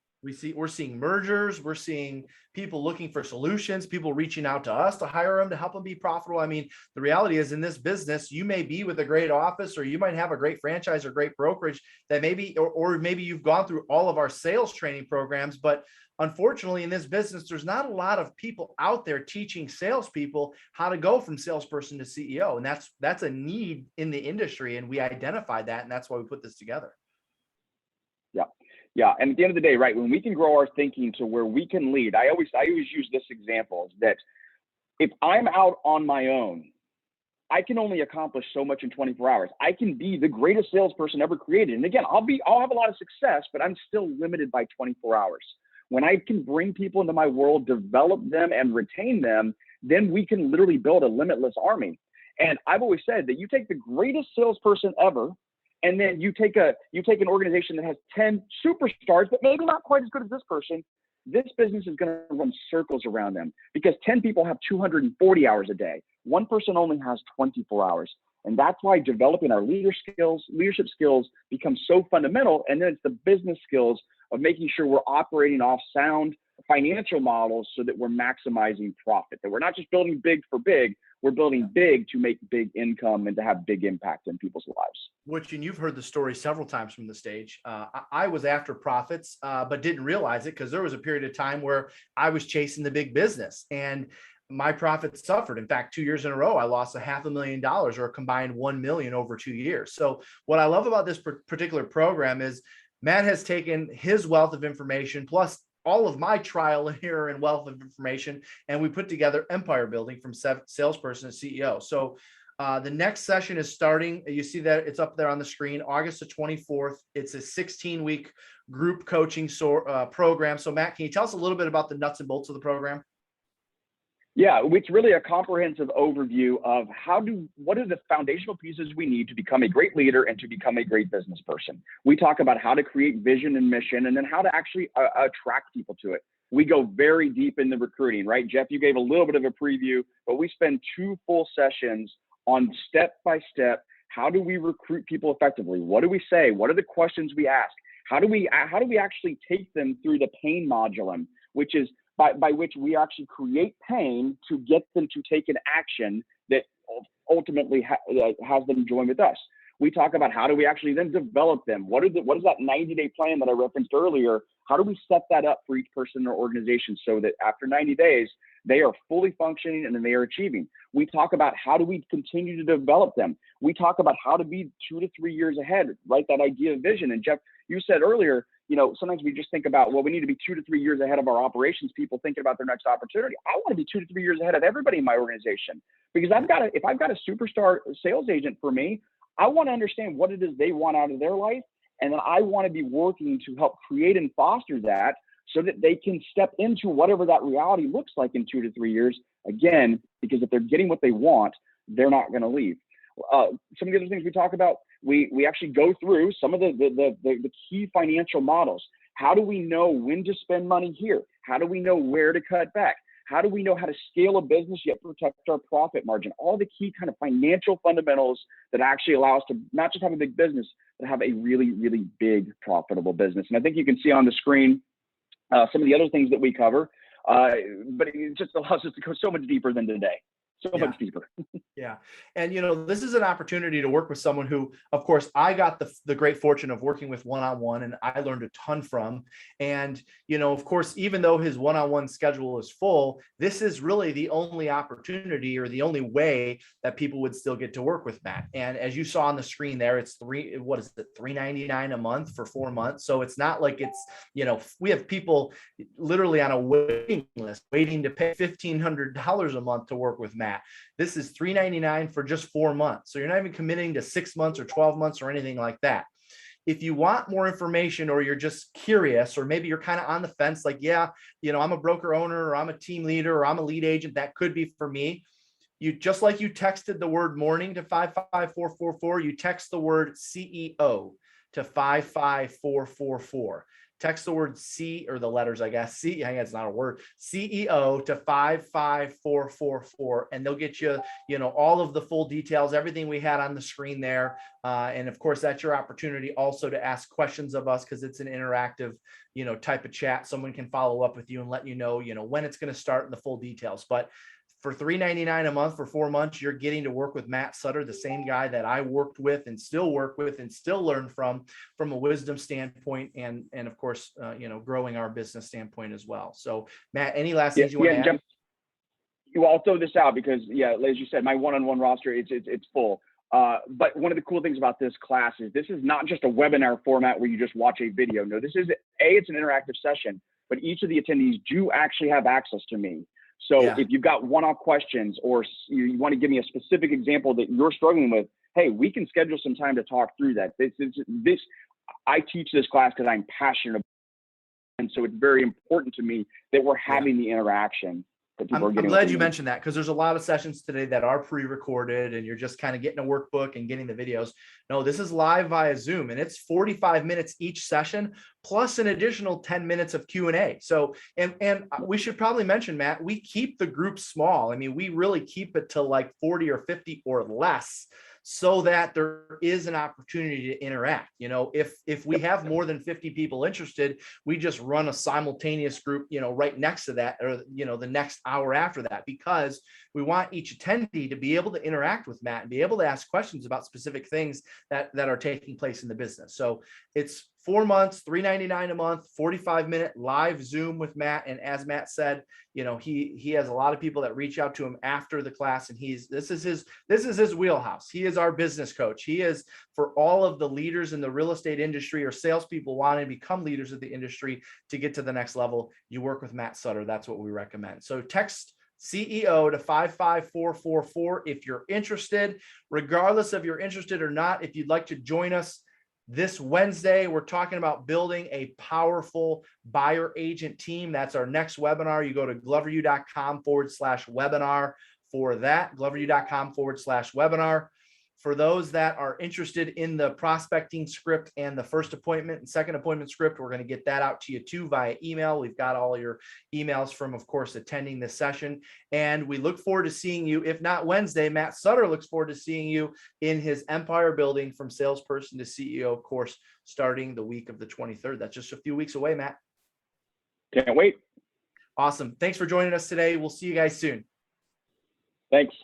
Speaker 1: We're seeing mergers. We're seeing people looking for solutions, people reaching out to us to hire them to help them be profitable. I mean, the reality is in this business, you may be with a great office, or you might have a great franchise or great brokerage that maybe, or maybe you've gone through all of our sales training programs, but unfortunately in this business, there's not a lot of people out there teaching salespeople how to go from salesperson to CEO. And that's a need in the industry. And we identified that. And that's why we put this together.
Speaker 2: Yeah. Yeah. And at the end of the day, right, when we can grow our thinking to where we can lead, I always use this example that if I'm out on my own, I can only accomplish so much in 24 hours. I can be the greatest salesperson ever created. And again, I'll have a lot of success, but I'm still limited by 24 hours. When I can bring people into my world, develop them and retain them, then we can literally build a limitless army. And I've always said that you take the greatest salesperson ever, and then you take an organization that has 10 superstars, but maybe not quite as good as this person. This business is going to run circles around them because 10 people have 240 hours a day. One person only has 24 hours. And that's why developing our leadership skills becomes so fundamental. And then it's the business skills of making sure we're operating off sound financial models so that we're maximizing profit, that we're not just building big for big, we're building big to make big income and to have big impact in people's lives.
Speaker 1: Which, and you've heard the story several times from the stage. I was after profits, but didn't realize it because there was a period of time where I was chasing the big business and my profits suffered. In fact, 2 years in a row, I lost $500,000 or a combined 1 million over 2 years. So what I love about this particular program is Matt has taken his wealth of information plus all of my trial and error and wealth of information, and we put together empire building from salesperson to CEO. So the next session is starting. You see that it's up there on the screen, August the 24th. It's a 16-week group coaching program. So Matt, can you tell us a little bit about the nuts and bolts of the program?
Speaker 2: Yeah, it's really a comprehensive overview of what are the foundational pieces we need to become a great leader and to become a great business person. We talk about how to create vision and mission, and then how to actually attract people to it. We go very deep in the recruiting, right? Jeff, you gave a little bit of a preview, but we spend 2 full sessions on step-by-step, how do we recruit people effectively? What do we say? What are the questions we ask? How do we actually take them through the pain modulum, which is by which we actually create pain to get them to take an action that ultimately has them join with us. We talk about how do we actually then develop them? What is that 90-day plan that I referenced earlier? How do we set that up for each person or organization so that after 90 days, they are fully functioning and then they are achieving? We talk about how do we continue to develop them? We talk about how to be 2 to 3 years ahead, right? That idea of vision. And Jeff, you said earlier, sometimes we just think about, well, we need to be 2 to 3 years ahead of our operations people thinking about their next opportunity. I want to be 2 to 3 years ahead of everybody in my organization, because if I've got a superstar sales agent for me, I want to understand what it is they want out of their life. And then I want to be working to help create and foster that so that they can step into whatever that reality looks like in 2 to 3 years. Again, because if they're getting what they want, they're not going to leave. Some of the other things we talk about, we actually go through some of the key financial models. How do we know when to spend money here? How do we know where to cut back? How do we know how to scale a business yet protect our profit margin? All the key kind of financial fundamentals that actually allow us to not just have a big business, but have a really, really big profitable business. And I think you can see on the screen some of the other things that we cover, but it just allows us to go so much deeper than today. So much deeper.
Speaker 1: Yeah. And, this is an opportunity to work with someone who, of course, I got the great fortune of working with one-on-one, and I learned a ton from. And, of course, even though his one-on-one schedule is full, this is really the only opportunity or the only way that people would still get to work with Matt. And as you saw on the screen there, it's $399 a month for 4 months. So it's not like it's, we have people literally on a waiting list waiting to pay $1,500 a month to work with Matt. This is $399 for just 4 months. So you're not even committing to 6 months or 12 months or anything like that. If you want more information, or you're just curious, or maybe you're kind of on the fence, like, I'm a broker owner, or I'm a team leader, or I'm a lead agent, that could be for me. You just like you texted the word morning to 55444, you text the word CEO to 55444. text the word C, or the letters, I guess. C, I guess it's not a word, CEO to 55444, and they'll get you, all of the full details, everything we had on the screen there. And of course, that's your opportunity also to ask questions of us, because it's an interactive, type of chat. Someone can follow up with you and let you know, when it's going to start and the full details. But for $3.99 a month for 4 months, you're getting to work with Matt Sutter, the same guy that I worked with and still work with and still learn from a wisdom standpoint, and of course, growing our business standpoint as well. So Matt, any last things you want to add?
Speaker 2: Jeff, I'll throw this out because, as you said, my one-on-one roster, it's full. But one of the cool things about this class is this is not just a webinar format where you just watch a video. No, this is it's an interactive session, but each of the attendees do actually have access to me. So if you've got one-off questions, or you want to give me a specific example that you're struggling with, hey, we can schedule some time to talk through that. I teach this class because I'm passionate about it, and so it's very important to me that we're having the interaction.
Speaker 1: I'm glad you mentioned that, because there's a lot of sessions today that are pre-recorded and you're just kind of getting a workbook and getting the videos. No, this is live via Zoom, and it's 45 minutes each session, plus an additional 10 minutes of Q&A. So, and we should probably mention, Matt, we keep the group small. I mean, we really keep it to like 40 or 50 or less, so that there is an opportunity to interact. If we have more than 50 people interested, we just run a simultaneous group, right next to that, or, the next hour after that, because we want each attendee to be able to interact with Matt and be able to ask questions about specific things that are taking place in the business. So it's 4 months, $3.99 a month, 45-minute live Zoom with Matt. And as Matt said, he has a lot of people that reach out to him after the class, and this is his wheelhouse. He is our business coach. He is for all of the leaders in the real estate industry or salespeople wanting to become leaders of the industry to get to the next level. You work with Matt Sutter. That's what we recommend. So text CEO to 55444 if you're interested. Regardless of you're interested or not, if you'd like to join us this Wednesday, we're talking about building a powerful buyer agent team. That's our next webinar. You go to gloveru.com/webinar for that, gloveru.com/webinar. For those that are interested in the prospecting script and the first appointment and second appointment script, we're going to get that out to you too via email. We've got all your emails from, of course, attending this session. And we look forward to seeing you, if not Wednesday, Matt Sutter looks forward to seeing you in his Empire building from salesperson to CEO course, starting the week of the 23rd. That's just a few weeks away, Matt.
Speaker 2: Can't wait.
Speaker 1: Awesome. Thanks for joining us today. We'll see you guys soon.
Speaker 2: Thanks.